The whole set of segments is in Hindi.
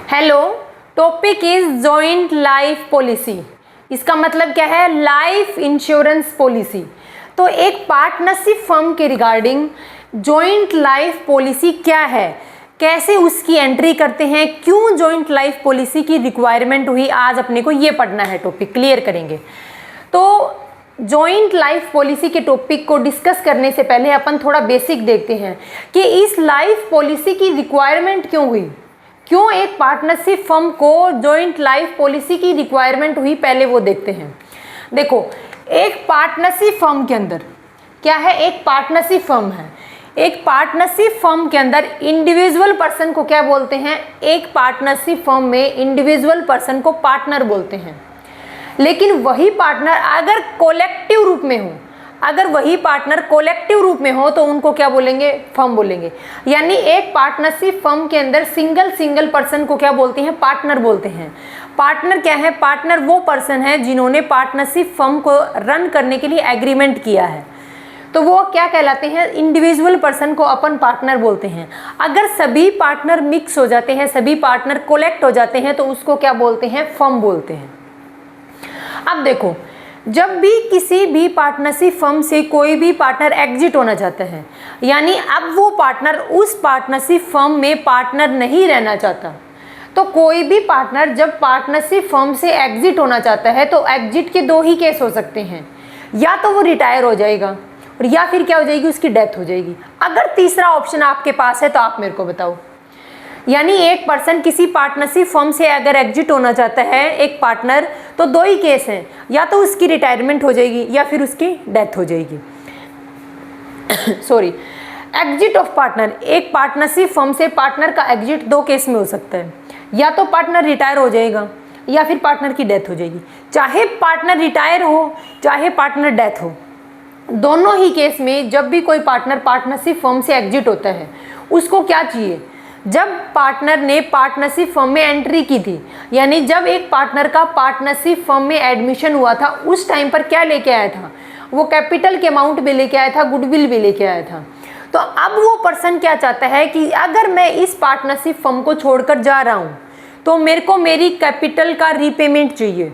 Hello, topic is joint life policy. इसका मतलब क्या है? Life insurance policy. तो एक पार्टनरशिप फर्म के रिगार्डिंग जॉइंट लाइफ पॉलिसी क्या है, कैसे उसकी एंट्री करते हैं, क्यों जॉइंट लाइफ पॉलिसी की रिक्वायरमेंट हुई, आज अपने को ये पढ़ना है, टॉपिक क्लियर करेंगे। तो जॉइंट लाइफ पॉलिसी के टॉपिक को डिस्कस करने से पहले अपन थोड़ा बेसिक देखते हैं कि इस लाइफ पॉलिसी की रिक्वायरमेंट क्यों हुई, क्यों एक पार्टनरशिप फर्म को जॉइंट लाइफ पॉलिसी की रिक्वायरमेंट हुई, पहले वो देखते हैं। देखो, एक पार्टनरशिप फर्म के अंदर क्या है? एक पार्टनरशिप फर्म है। एक पार्टनरशिप फर्म के अंदर इंडिविजुअल पर्सन को क्या बोलते हैं? एक पार्टनरशिप फर्म में इंडिविजुअल पर्सन को पार्टनर बोलते हैं। लेकिन वही पार्टनर अगर कोलेक्टिव रूप में हो, अगर वही पार्टनर कोलेक्टिव रूप में हो तो उनको क्या बोलेंगे? फर्म बोलेंगे। यानी एक पार्टनरशिप फर्म के अंदर सिंगल पर्सन को क्या बोलते हैं? पार्टनर बोलते हैं। पार्टनर क्या है? पार्टनर वो पर्सन है जिन्होंने पार्टनरशिप फर्म को रन करने के लिए एग्रीमेंट किया है, तो वो क्या कहलाते हैं? इंडिविजुअल पर्सन को अपन पार्टनर बोलते हैं। अगर सभी पार्टनर मिक्स हो जाते हैं, सभी पार्टनर कोलेक्ट हो जाते हैं, तो उसको क्या बोलते हैं? फर्म बोलते हैं। अब देखो, जब भी किसी भी पार्टनरशिप फर्म से कोई भी पार्टनर एग्जिट होना चाहता है, यानी अब वो पार्टनर उस पार्टनरशिप फर्म में पार्टनर नहीं रहना चाहता, तो कोई भी पार्टनर जब पार्टनरशिप फर्म से एग्जिट होना चाहता है तो एग्जिट के दो ही केस हो सकते हैं, या तो वो रिटायर हो जाएगा और या फिर क्या हो जाएगी? उसकी डेथ हो जाएगी। अगर तीसरा ऑप्शन आपके पास है तो आप मेरे को बताओ। यानी एक पर्सन किसी पार्टनरशिप फर्म से अगर एग्जिट होना चाहता है, एक पार्टनर, तो दो ही केस हैं, या तो उसकी रिटायरमेंट हो जाएगी या फिर उसकी डेथ हो जाएगी। सॉरी, एग्जिट ऑफ पार्टनर, एक पार्टनरशिप फर्म से पार्टनर का एग्जिट दो केस में हो सकता है, या तो पार्टनर रिटायर हो जाएगा या फिर पार्टनर की डेथ हो जाएगी। चाहे पार्टनर रिटायर हो चाहे पार्टनर डेथ हो, दोनों ही केस में जब भी कोई पार्टनर पार्टनरशिप फर्म से एग्जिट होता है, उसको क्या चाहिए? जब पार्टनर ने पार्टनरशिप फर्म में एंट्री की थी, यानी जब एक पार्टनर का पार्टनरशिप फर्म में एडमिशन हुआ था, उस टाइम पर क्या लेके आया था? वो कैपिटल के अमाउंट भी लेके आया था, गुडविल भी लेके आया था। तो अब वो पर्सन क्या चाहता है कि अगर मैं इस पार्टनरशिप फर्म को छोड़कर जा रहा हूँ तो मेरे को मेरी कैपिटल का रीपेमेंट चाहिए,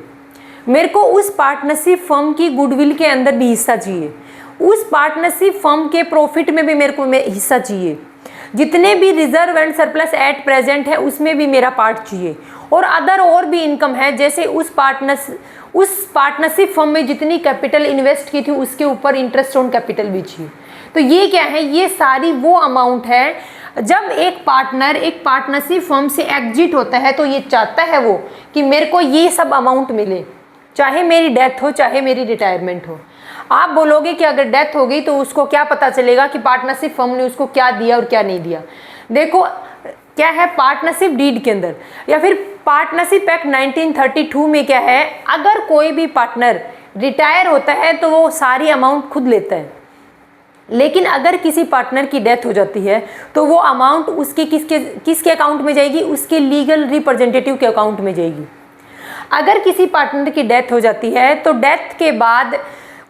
मेरे को उस पार्टनरशिप फर्म की गुडविल के अंदर भी हिस्सा चाहिए, उस पार्टनरशिप फर्म के प्रॉफिट में भी मेरे को हिस्सा चाहिए, जितने भी reserve and surplus at present है उसमें भी मेरा पार्ट चाहिए, और अदर और भी इनकम है, जैसे उस पार्टनरशिप फर्म में जितनी कैपिटल इन्वेस्ट की थी उसके ऊपर इंटरेस्ट ऑन कैपिटल भी चाहिए। तो ये क्या है? ये सारी वो अमाउंट है। जब एक पार्टनर एक पार्टनरशिप फर्म से एग्जिट होता है तो ये चाहता है वो कि मेरे को ये सब अमाउंट मिले, चाहे मेरी डेथ हो चाहे मेरी रिटायरमेंट हो। आप बोलोगे कि अगर डेथ हो गई तो उसको क्या पता चलेगा कि पार्टनरशिप फर्म ने उसको क्या दिया और क्या नहीं दिया? देखो क्या है पार्टनरशिप डीड के अंदर, या फिर पार्टनरशिप एक्ट 1932 में क्या है? अगर कोई भी पार्टनर रिटायर होता है तो वो सारी अमाउंट खुद लेता है, लेकिन अगर किसी पार्टनर की डेथ हो जाती है तो वो अमाउंट उसके किसके अकाउंट में जाएगी? उसके लीगल रिप्रेजेंटेटिव के अकाउंट में जाएगी। अगर किसी पार्टनर की डेथ हो जाती है तो डेथ के बाद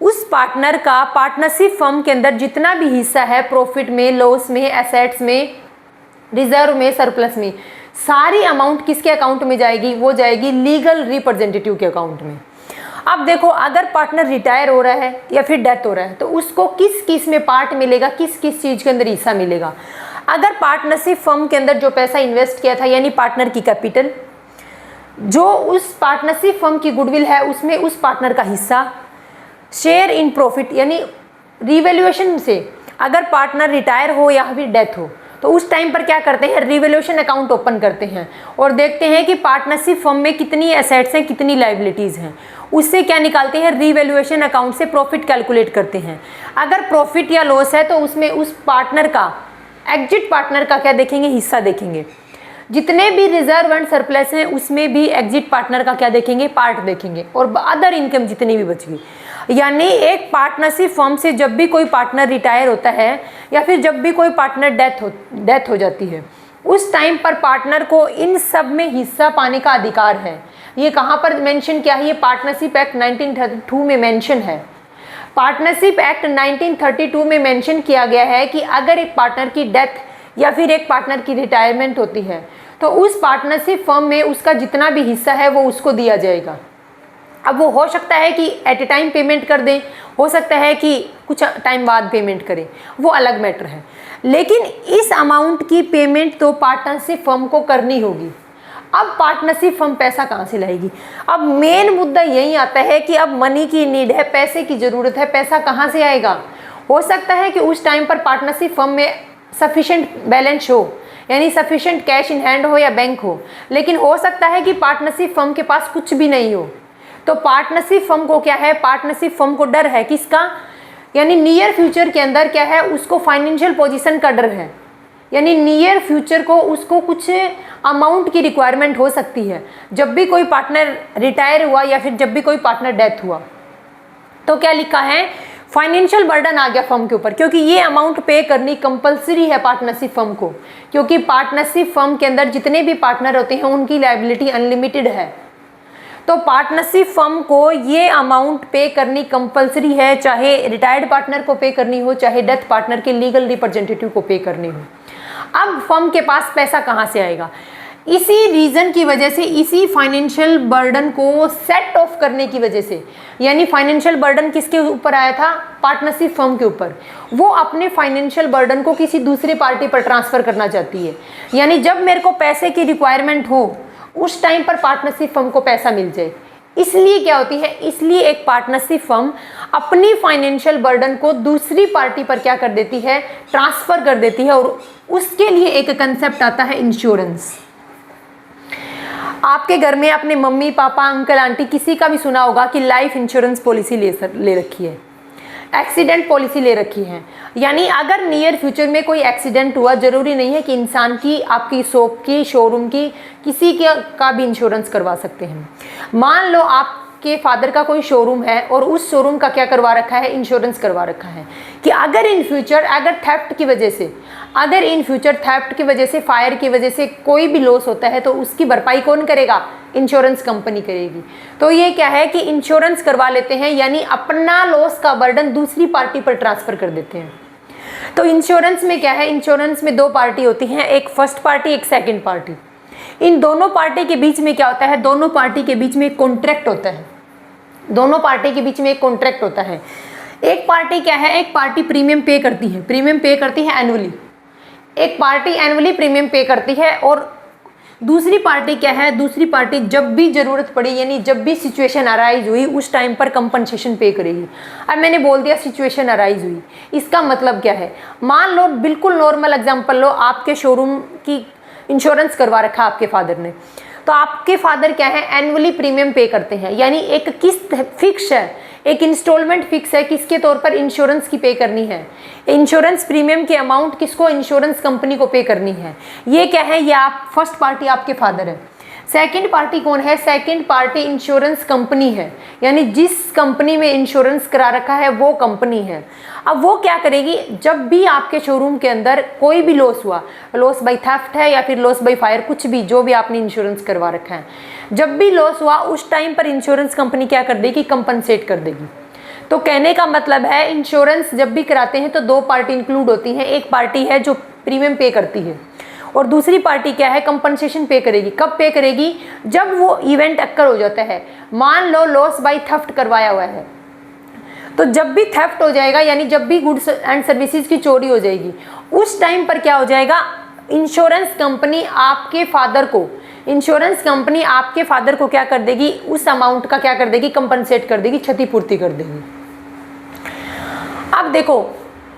उस पार्टनर का पार्टनरशिप फर्म के अंदर जितना भी हिस्सा है, प्रॉफिट में, लॉस में, एसेट्स में, रिजर्व में, सरप्लस में, सारी अमाउंट किसके अकाउंट में जाएगी? वो जाएगी लीगल रिप्रेजेंटेटिव के अकाउंट में। अब देखो, अगर पार्टनर रिटायर हो रहा है या फिर डेथ हो रहा है तो उसको किस किस में पार्ट मिलेगा, किस किस चीज़ के अंदर हिस्सा मिलेगा? अगर पार्टनरशिप फर्म के अंदर जो पैसा इन्वेस्ट किया था, यानी पार्टनर की कैपिटल, जो उस पार्टनरशिप फर्म की गुडविल है उसमें उस पार्टनर का हिस्सा, शेयर इन प्रॉफिट, यानी रिवैल्यूएशन से अगर पार्टनर रिटायर हो या फिर डेथ हो तो उस टाइम पर क्या करते हैं? रिवैल्यूएशन अकाउंट ओपन करते हैं और देखते हैं कि पार्टनरशिप फर्म में कितनी एसेट्स हैं, कितनी लायबिलिटीज़ हैं। उससे क्या निकालते हैं? रिवैल्यूएशन अकाउंट से प्रॉफिट कैलकुलेट करते हैं। अगर प्रॉफिट या लॉस है तो उसमें उस पार्टनर का, एग्जिट पार्टनर का क्या देखेंगे? हिस्सा देखेंगे। जितने भी रिजर्व एंड सरप्लस हैं उसमें भी एग्जिट पार्टनर का क्या देखेंगे? पार्ट देखेंगे, और अदर इनकम जितनी भी बच गई। यानी एक पार्टनरशिप फर्म से जब भी कोई पार्टनर रिटायर होता है या फिर जब भी कोई पार्टनर डेथ हो जाती है, उस टाइम पर पार्टनर को इन सब में हिस्सा पाने का अधिकार है। ये कहाँ पर मेंशन किया है? ये पार्टनरशिप एक्ट 1932 में मेंशन है। पार्टनरशिप एक्ट 1932 में मेंशन किया गया है कि अगर एक पार्टनर की डेथ या फिर एक पार्टनर की रिटायरमेंट होती है तो उस पार्टनरशिप फर्म में उसका जितना भी हिस्सा है वो उसको दिया जाएगा। अब वो हो सकता है कि एट ए टाइम पेमेंट कर दें, हो सकता है कि कुछ टाइम बाद पेमेंट करें, वो अलग मैटर है, लेकिन इस अमाउंट की पेमेंट तो पार्टनरशिप फर्म को करनी होगी। अब पार्टनरशिप फर्म पैसा कहाँ से लाएगी? अब मेन मुद्दा यही आता है कि अब मनी की नीड है, पैसे की ज़रूरत है, पैसा कहाँ से आएगा? हो सकता है कि उस टाइम पर पार्टनरशिप फर्म में सफिशेंट बैलेंस हो, यानी सफिशेंट कैश इन हैंड हो या बैंक हो, लेकिन हो सकता है कि पार्टनरशिप फर्म के पास कुछ भी नहीं हो। तो पार्टनरशिप फर्म को क्या है? पार्टनरशिप फर्म को डर है किसका? यानी नियर फ्यूचर के अंदर क्या है, उसको फाइनेंशियल पोजीशन का डर है, यानी नियर फ्यूचर को उसको कुछ अमाउंट की रिक्वायरमेंट हो सकती है। जब भी कोई पार्टनर रिटायर हुआ या फिर जब भी कोई पार्टनर डेथ हुआ, तो क्या लिखा है? फाइनेंशियल बर्डन आ गया फर्म के ऊपर, क्योंकि ये अमाउंट पे करनी कंपलसरी है पार्टनरशिप फर्म को, क्योंकि पार्टनरशिप फर्म के अंदर जितने भी पार्टनर होते हैं उनकी लायबिलिटी अनलिमिटेड है। तो पार्टनरशिप फर्म को ये अमाउंट पे करनी कंपलसरी है, चाहे रिटायर्ड पार्टनर को पे करनी हो, चाहे डेथ पार्टनर के लीगल रिप्रेजेंटेटिव को पे करनी हो। अब फर्म के पास पैसा कहाँ से आएगा? इसी रीज़न की वजह से, इसी फाइनेंशियल बर्डन को सेट ऑफ करने की वजह से, यानी फाइनेंशियल बर्डन किसके ऊपर आया था? पार्टनरशिप फर्म के ऊपर। वो अपने फाइनेंशियल बर्डन को किसी दूसरी पार्टी पर ट्रांसफ़र करना चाहती है, यानी जब मेरे को पैसे की रिक्वायरमेंट हो उस टाइम पर पार्टनरशिप फर्म को पैसा मिल जाए। इसलिए क्या होती है? इसलिए एक पार्टनरशिप फर्म अपनी फाइनेंशियल बर्डन को दूसरी पार्टी पर क्या कर देती है? ट्रांसफ़र कर देती है, और उसके लिए एक कंसेप्ट आता है इंश्योरेंस। आपके घर में अपने मम्मी पापा अंकल आंटी किसी का भी सुना होगा कि लाइफ इंश्योरेंस पॉलिसी ले रखी है, एक्सीडेंट पॉलिसी ले रखी है, यानी अगर नियर फ्यूचर में कोई एक्सीडेंट हुआ, ज़रूरी नहीं है कि इंसान की, आपकी शॉप की, शोरूम की, किसी का भी इंश्योरेंस करवा सकते हैं। मान लो आपके फादर का कोई शोरूम है और उस शोरूम का क्या करवा रखा है? इंश्योरेंस करवा रखा है कि अगर इन फ्यूचर, अगर थेफ्ट की वजह से, फायर की वजह से कोई भी लॉस होता है तो उसकी भरपाई कौन करेगा? इंश्योरेंस कंपनी करेगी। तो ये क्या है कि इंश्योरेंस करवा लेते हैं, यानी अपना लॉस का बर्डन दूसरी पार्टी पर ट्रांसफ़र कर देते हैं। तो इंश्योरेंस में क्या है? इंश्योरेंस में दो पार्टी होती हैं, एक फर्स्ट पार्टी, एक सेकंड पार्टी। इन दोनों पार्टी के बीच में क्या होता है? दोनों पार्टी के बीच में एक कॉन्ट्रैक्ट होता है। दोनों पार्टी के बीच में एक कॉन्ट्रैक्ट होता है। एक पार्टी क्या है? एक पार्टी प्रीमियम पे करती है, प्रीमियम पे करती है एनुअली। एक पार्टी एनुअली प्रीमियम पे करती है, और दूसरी पार्टी क्या है? दूसरी पार्टी जब भी ज़रूरत पड़ी, यानी जब भी सिचुएशन अराइज हुई उस टाइम पर कंपनसेशन पे करेगी। अब मैंने बोल दिया सिचुएशन अराइज हुई, इसका मतलब क्या है? मान लो, बिल्कुल नॉर्मल एग्जांपल लो, आपके शोरूम की इंश्योरेंस करवा रखा आपके फादर ने, तो आपके फादर क्या है? एनुअली प्रीमियम पे करते हैं, यानी एक किस्त फिक्स है, एक इंस्टॉलमेंट फिक्स है किसके तौर पर? इंश्योरेंस की पे करनी है। इंश्योरेंस प्रीमियम की अमाउंट किसको? इंश्योरेंस कंपनी को पे करनी है। ये क्या है? ये आप फर्स्ट पार्टी आपके फादर है। सेकंड पार्टी कौन है? सेकंड पार्टी इंश्योरेंस कंपनी है, यानी जिस कंपनी में इंश्योरेंस करा रखा है वो कंपनी है। अब वो क्या करेगी? जब भी आपके शोरूम के अंदर कोई भी लॉस हुआ, लॉस बाय थेफ्ट है या फिर लॉस बाय फायर, कुछ भी, जो भी आपने इंश्योरेंस करवा रखा है, जब भी लॉस हुआ उस टाइम पर इंश्योरेंस कंपनी क्या कर देगी? कंपनसेट कर देगी। तो कहने का मतलब है, इंश्योरेंस जब भी कराते हैं तो दो पार्टी इंक्लूड होती हैं। एक पार्टी है जो प्रीमियम पे करती है, और दूसरी पार्टी क्या है? कंपनसेशन पे करेगी। कब पे करेगी? जब वो इवेंट अक्कर हो जाता है। मान लो लॉस बाय थेफ्ट करवाया हुआ है, तो जब भी थेफ्ट हो जाएगा, यानी जब भी गुड्स एंड सर्विसेज की चोरी हो जाएगी, उस टाइम पर क्या हो जाएगा? इंश्योरेंस कंपनी आपके फादर को क्या कर देगी? उस अमाउंट का क्या कर देगी? कंपनसेट कर देगी, क्षतिपूर्ति कर देगी। अब देखो,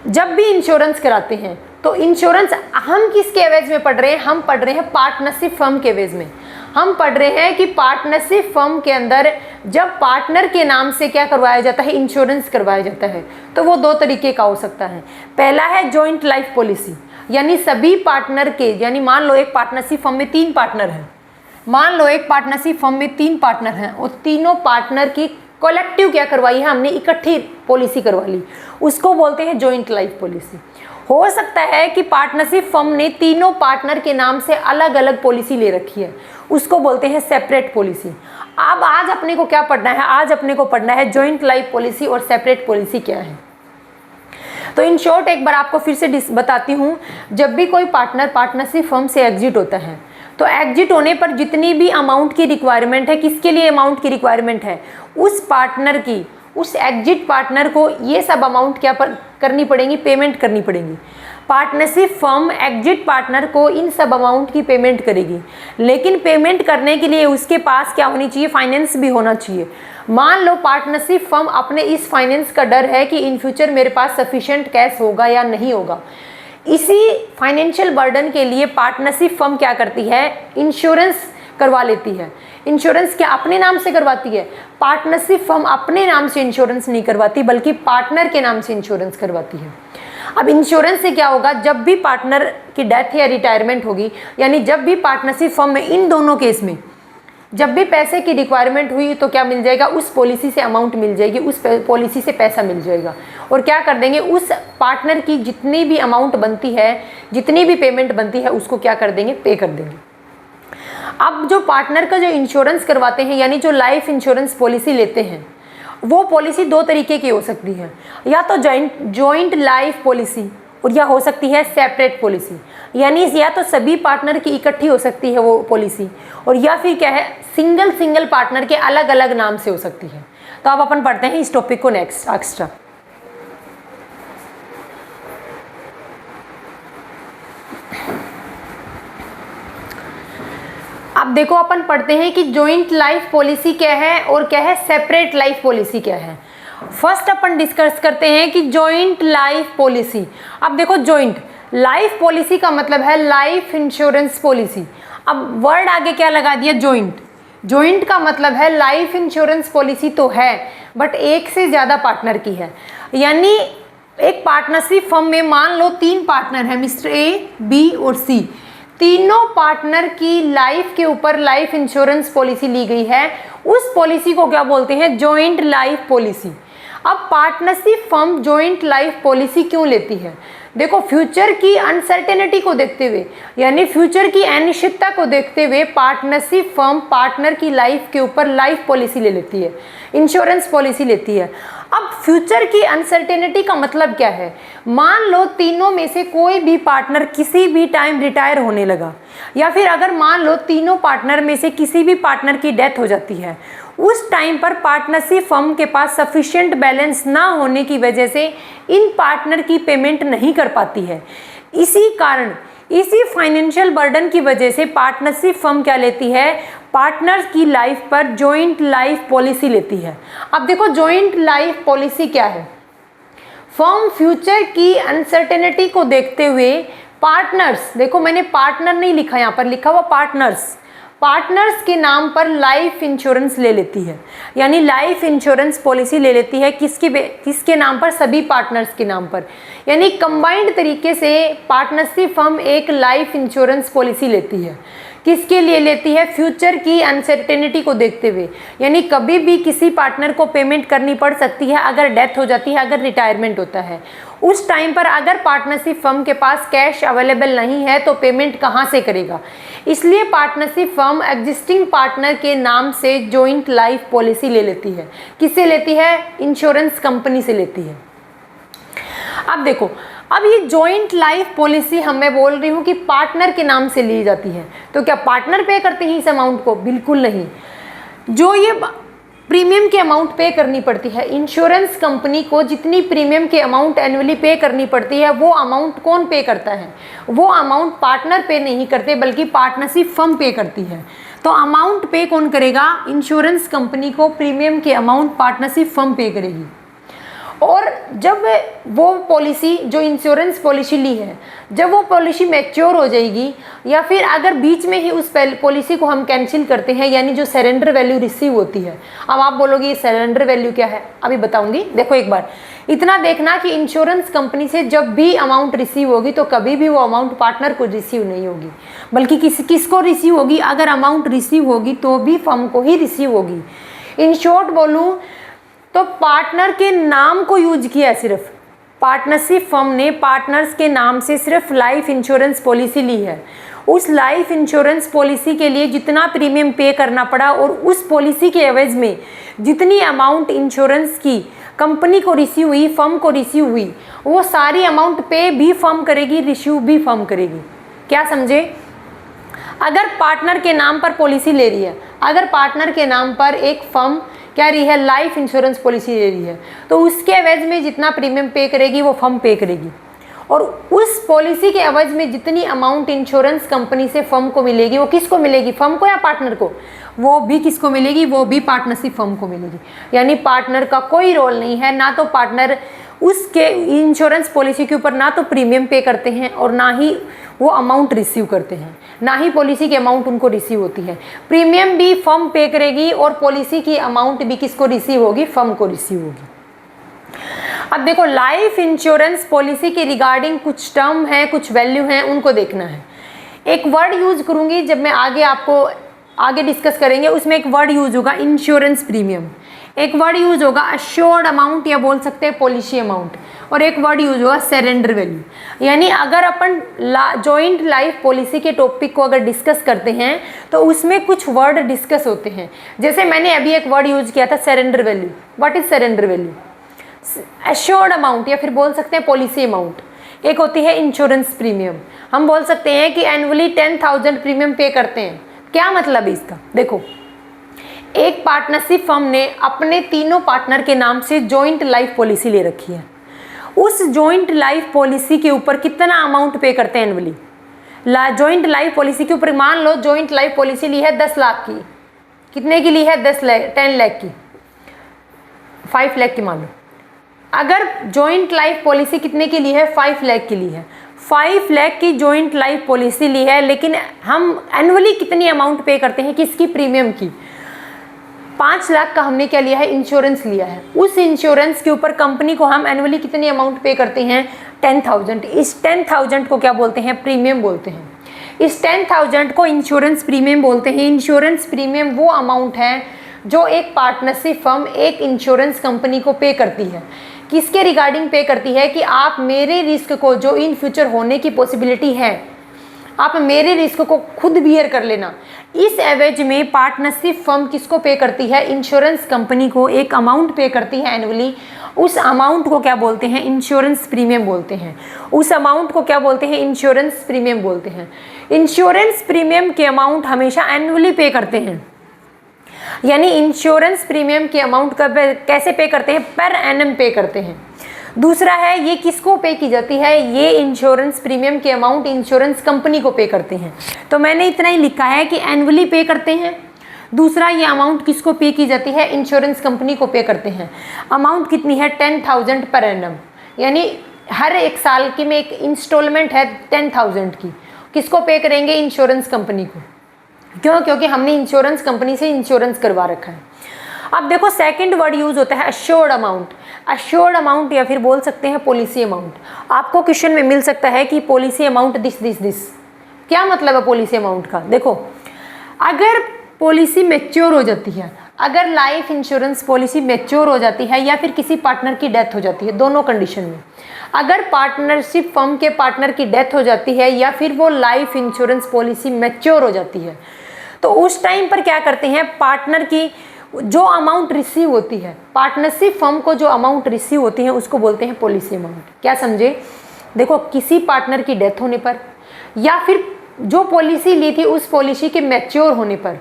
जब भी इंश्योरेंस कराते हैं तो इंश्योरेंस हम किसके एवज में पढ़ रहे हैं? हम पढ़ रहे हैं पार्टनरशिप फर्म के एवज में। हम पढ़ रहे हैं कि पार्टनरशिप फर्म के अंदर जब पार्टनर के नाम से क्या करवाया जाता है? इंश्योरेंस करवाया जाता है। तो वो दो तरीके का हो सकता है। पहला है जॉइंट लाइफ पॉलिसी, यानी सभी पार्टनर के, यानी मान लो एक पार्टनरशिप फर्म में 3 पार्टनर हैं, और तीनों पार्टनर की कलेक्टिव क्या करवाई है? हमने इकट्ठी पॉलिसी करवा ली, उसको बोलते हैं जॉइंट लाइफ पॉलिसी। हो सकता है कि पार्टनरशिप फर्म ने तीनों पार्टनर के नाम से अलग अलग पॉलिसी ले रखी है, उसको बोलते हैं सेपरेट पॉलिसी। अब आज अपने को क्या पढ़ना है? आज अपने को पढ़ना है जॉइंट लाइफ पॉलिसी और सेपरेट पॉलिसी क्या है। तो इन शॉर्ट एक बार आपको फिर से बताती हूँ। जब भी कोई पार्टनर पार्टनरशिप फर्म से एग्जिट होता है तो एग्जिट होने पर जितनी भी अमाउंट की रिक्वायरमेंट है, किसके लिए अमाउंट की रिक्वायरमेंट है, उस पार्टनर की, उस एग्जिट पार्टनर को ये सब अमाउंट क्या करनी पड़ेगी, पेमेंट करनी पड़ेगी। पार्टनरशिप फर्म एग्जिट पार्टनर को इन सब अमाउंट की पेमेंट करेगी, लेकिन पेमेंट करने के लिए उसके पास क्या होनी चाहिए, फाइनेंस भी होना चाहिए। मान लो पार्टनरशिप फर्म अपने इस फाइनेंस का डर है कि इन फ्यूचर मेरे पास सफिशिएंट कैश होगा या नहीं होगा, इसी फाइनेंशियल बर्डन के लिए पार्टनरशिप फर्म क्या करती है, इंश्योरेंस करवा लेती है। इंश्योरेंस क्या अपने नाम से करवाती है, पार्टनरशिप फर्म अपने नाम से इंश्योरेंस नहीं करवाती, बल्कि पार्टनर के नाम से इंश्योरेंस करवाती है। अब इंश्योरेंस से क्या होगा, जब भी पार्टनर की डेथ या रिटायरमेंट होगी, यानी जब भी पार्टनरशिप फर्म में इन दोनों केस में जब भी पैसे की रिक्वायरमेंट हुई तो क्या मिल जाएगा, उस पॉलिसी से अमाउंट मिल जाएगी, उस पॉलिसी से पैसा मिल जाएगा, और क्या कर देंगे, उस पार्टनर की जितनी भी अमाउंट बनती है, जितनी भी पेमेंट बनती है, उसको क्या कर देंगे, पे कर देंगे। अब जो पार्टनर का जो इंश्योरेंस करवाते हैं, यानी जो लाइफ इंश्योरेंस पॉलिसी लेते हैं, वो पॉलिसी दो तरीके की हो सकती है, या तो जॉइंट लाइफ पॉलिसी, और या हो सकती है सेपरेट पॉलिसी, यानी या तो सभी पार्टनर की इकट्ठी हो सकती है वो पॉलिसी, और या फिर क्या है, सिंगल पार्टनर के अलग अलग नाम से हो सकती है। तो अब अपन पढ़ते हैं इस टॉपिक को नेक्स्ट एक्स्ट्रा। अब देखो अपन पढ़ते हैं कि जॉइंट लाइफ पॉलिसी क्या है और क्या है सेपरेट लाइफ पॉलिसी क्या है। फर्स्ट अपन डिस्कस करते हैं कि जॉइंट लाइफ पॉलिसी। अब देखो जॉइंट लाइफ पॉलिसी का मतलब है लाइफ इंश्योरेंस पॉलिसी। अब वर्ड आगे क्या लगा दिया, जॉइंट। जॉइंट का मतलब है लाइफ इंश्योरेंस पॉलिसी तो है बट एक से ज़्यादा पार्टनर की है, यानी एक पार्टनरशिप फर्म में मान लो 3 पार्टनर है, मिस्टर ए, बी और सी। तीनों पार्टनर की लाइफ के ऊपर लाइफ इंश्योरेंस पॉलिसी ली गई है, उस पॉलिसी को क्या बोलते हैं, जॉइंट लाइफ पॉलिसी। अब partnership firm joint life policy क्यों लेती है, देखो फ्यूचर की अनसर्टेनिटी को देखते हुए, यानी फ्यूचर की अनिश्चितता को देखते हुए पार्टनरशिप फर्म पार्टनर की लाइफ के ऊपर लाइफ पॉलिसी ले लेती है, इंश्योरेंस पॉलिसी लेती है। अब फ्यूचर की अनसर्टेनिटी का मतलब क्या है, मान लो तीनों में से कोई भी पार्टनर किसी भी टाइम रिटायर होने लगा, या फिर अगर मान लो तीनों पार्टनर में से किसी भी पार्टनर की डेथ हो जाती है, उस टाइम पर पार्टनरशिप फर्म के पास सफिशिएंट बैलेंस ना होने की वजह से इन पार्टनर की पेमेंट नहीं कर पाती है। इसी कारण, इसी फाइनेंशियल बर्डन की वजह से पार्टनरशिप फर्म क्या लेती है, पार्टनर्स की लाइफ पर जॉइंट लाइफ पॉलिसी लेती है। अब देखो जॉइंट लाइफ पॉलिसी क्या है, फर्म फ्यूचर की अनसर्टेनिटी को देखते हुए पार्टनर्स, देखो मैंने पार्टनर नहीं लिखा, यहाँ पर लिखा हुआ पार्टनर्स, पार्टनर्स के नाम पर लाइफ इंश्योरेंस ले लेती है, यानी लाइफ इंश्योरेंस पॉलिसी ले लेती है किसके नाम पर, सभी पार्टनर्स के नाम पर। यानी कंबाइंड तरीके से पार्टनरशिप फर्म एक लाइफ इंश्योरेंस पॉलिसी लेती है, किसके लिए लेती है, फ्यूचर की अनसर्टेनिटी को देखते हुए, यानी कभी भी किसी पार्टनर को पेमेंट करनी पड़ सकती है अगर डेथ हो जाती है, अगर रिटायरमेंट होता है। उस टाइम पर अगर पार्टनरशिप फर्म के पास कैश अवेलेबल नहीं है तो पेमेंट कहाँ से करेगा, इसलिए पार्टनरशिप फर्म एग्जिस्टिंग पार्टनर के नाम से जॉइंट लाइफ पॉलिसी ले लेती है। किससे लेती है, इंश्योरेंस कंपनी से लेती है। अब देखो, अब ये जॉइंट लाइफ पॉलिसी मैं बोल रही हूँ कि पार्टनर के नाम से ली जाती है, तो क्या पार्टनर पे करते हैं इस अमाउंट को, बिल्कुल नहीं। जो ये प्रीमियम की अमाउंट पे करनी पड़ती है, इंश्योरेंस कंपनी को जितनी प्रीमियम की अमाउंट एनुअली पे करनी पड़ती है, वो अमाउंट कौन पे करता है, वो अमाउंट पार्टनर पे नहीं करते बल्कि पार्टनरशिप फर्म पे करती है। तो अमाउंट पे कौन करेगा, इंश्योरेंस कंपनी को प्रीमियम की अमाउंट पार्टनरशिप फर्म पे करेगी। और जब वो पॉलिसी, जो इंश्योरेंस पॉलिसी ली है, जब वो पॉलिसी मैच्योर हो जाएगी, या फिर अगर बीच में ही उस पॉलिसी को हम कैंसिल करते हैं, यानी जो सरेंडर वैल्यू रिसीव होती है। अब आप बोलोगे ये सरेंडर वैल्यू क्या है, अभी बताऊंगी। देखो एक बार इतना देखना कि इंश्योरेंस कंपनी से जब भी अमाउंट रिसीव होगी तो कभी भी वो अमाउंट पार्टनर को रिसीव नहीं होगी, बल्कि किसको रिसीव होगी, अगर अमाउंट रिसीव होगी तो भी फर्म को ही रिसीव होगी। इन शॉर्ट बोलूँ तो पार्टनर के नाम को यूज किया है, सिर्फ पार्टनरशिप फर्म ने पार्टनर्स के नाम से सिर्फ लाइफ इंश्योरेंस पॉलिसी ली है। उस लाइफ इंश्योरेंस पॉलिसी के लिए जितना प्रीमियम पे करना पड़ा और उस पॉलिसी के एवज में जितनी अमाउंट इंश्योरेंस की कंपनी को रिसीव हुई, फर्म को रिसीव हुई, वो सारी अमाउंट पे भी फर्म करेगी, रिसीव भी फर्म करेगी। क्या समझे? अगर पार्टनर के नाम पर पॉलिसी ले रही है, अगर पार्टनर के नाम पर एक फर्म क्या रही है, लाइफ इंश्योरेंस पॉलिसी ले रही है, तो उसके एवज में जितना प्रीमियम पे करेगी वो फर्म पे करेगी, और उस पॉलिसी के एवज में जितनी अमाउंट इंश्योरेंस कंपनी से फर्म को मिलेगी वो किसको मिलेगी, फर्म को या पार्टनर को, वो भी किसको मिलेगी, वो भी पार्टनरशिप फर्म को मिलेगी। यानी पार्टनर का कोई रोल नहीं है, ना तो पार्टनर उसके इंश्योरेंस पॉलिसी के ऊपर ना तो प्रीमियम पे करते हैं और ना ही वो अमाउंट रिसीव करते हैं, ना ही पॉलिसी की अमाउंट उनको रिसीव होती है। प्रीमियम भी फर्म पे करेगी और पॉलिसी की अमाउंट भी किसको रिसीव होगी, फर्म को रिसीव होगी। अब देखो लाइफ इंश्योरेंस पॉलिसी के रिगार्डिंग कुछ टर्म है, कुछ वैल्यू हैं, उनको देखना है। एक वर्ड यूज करूंगी जब मैं आगे आपको आगे डिस्कस करेंगे, उसमें एक वर्ड यूज होगा इंश्योरेंस प्रीमियम, एक वर्ड यूज होगा अश्योर्ड अमाउंट या बोल सकते हैं पॉलिसी अमाउंट, और एक वर्ड यूज होगा सरेंडर वैल्यू। यानी अगर अपन जॉइंट लाइफ पॉलिसी के टॉपिक को अगर डिस्कस करते हैं तो उसमें कुछ वर्ड डिस्कस होते हैं। जैसे मैंने अभी एक वर्ड यूज किया था surrender value. What is surrender value? Assured amount या फिर बोल सकते हैं पॉलिसी अमाउंट। एक होती है इंश्योरेंस प्रीमियम। हम बोल सकते हैं कि एनुअली 10,000 प्रीमियम पे करते हैं। क्या मतलब है इसका? देखो, एक पार्टनरशिप फर्म ने अपने तीनों पार्टनर के नाम से जॉइंट लाइफ पॉलिसी ले रखी है। उस जॉइंट लाइफ पॉलिसी के ऊपर कितना अमाउंट पे करते हैं एनुअली? जॉइंट लाइफ पॉलिसी के ऊपर मान लो जॉइंट लाइफ पॉलिसी ली है 10 लाख की। कितने की ली है? 10 लाख की, 5 लाख की मान लो। अगर जॉइंट लाइफ पॉलिसी कितने की ली है? 5 लाख की ली है। 5 लाख की जॉइंट लाइफ पॉलिसी ली है, लेकिन हम एनुअली कितनी अमाउंट पे करते हैं? किसकी? प्रीमियम की। 5 लाख का हमने क्या लिया है? इंश्योरेंस लिया है। उस इंश्योरेंस के ऊपर कंपनी को हम एनुअली कितनी अमाउंट पे करते हैं? 10,000। इस 10,000 को क्या बोलते हैं? प्रीमियम बोलते हैं। इस 10,000 को इंश्योरेंस प्रीमियम बोलते हैं। इंश्योरेंस प्रीमियम वो अमाउंट है जो एक पार्टनरशिप फर्म एक इंश्योरेंस कंपनी को पे करती है। किसके रिगार्डिंग पे करती है? कि आप मेरे रिस्क को, जो इन फ्यूचर होने की पॉसिबिलिटी है, आप मेरे रिस्क को खुद बियर कर लेना। इस एवज में पार्टनरशिप फर्म किसको पे करती है? इंश्योरेंस कंपनी को एक अमाउंट पे करती है एनुअली। उस अमाउंट को क्या बोलते हैं? इंश्योरेंस प्रीमियम बोलते हैं। उस अमाउंट को क्या बोलते हैं? इंश्योरेंस प्रीमियम बोलते हैं। इंश्योरेंस प्रीमियम के अमाउंट हमेशा एनुअली पे करते हैं। यानी इंश्योरेंस प्रीमियम की अमाउंट कैसे पे करते हैं? पर एनम पे करते हैं। दूसरा है, ये किसको पे की जाती है? ये इंश्योरेंस प्रीमियम की अमाउंट इंश्योरेंस कंपनी को पे करते हैं। तो मैंने इतना ही लिखा है कि एनुअली पे करते हैं। दूसरा, ये अमाउंट किसको पे की जाती है? इंश्योरेंस कंपनी को पे करते हैं। अमाउंट कितनी है? 10,000 पर एनम। यानी हर एक साल की में एक इंस्टॉलमेंट है 10,000 की। किसको पे करेंगे? इंश्योरेंस कंपनी को। क्यों? क्योंकि हमने इंश्योरेंस कंपनी से इंश्योरेंस करवा रखा है। अब देखो, सेकंड वर्ड यूज होता है अश्योर्ड अमाउंट। अश्योर्ड अमाउंट या फिर बोल सकते हैं पॉलिसी अमाउंट। आपको क्वेश्चन में मिल सकता है कि पॉलिसी अमाउंट दिस। क्या मतलब है पॉलिसी अमाउंट का? देखो, अगर पॉलिसी मैच्योर हो जाती है, अगर लाइफ इंश्योरेंस पॉलिसी मैच्योर हो जाती है या फिर किसी पार्टनर की डेथ हो जाती है, दोनों कंडीशन में, अगर पार्टनरशिप फर्म के पार्टनर की डेथ हो जाती है या फिर वो लाइफ इंश्योरेंस पॉलिसी मैच्योर हो जाती है, तो उस टाइम पर क्या करते हैं? पार्टनर की जो अमाउंट रिसीव होती है, पार्टनरशिप फर्म को जो अमाउंट रिसीव होती है उसको बोलते हैं पॉलिसी अमाउंट। क्या समझे? देखो, किसी पार्टनर की डेथ होने पर या फिर जो पॉलिसी ली थी उस पॉलिसी के मैच्योर होने पर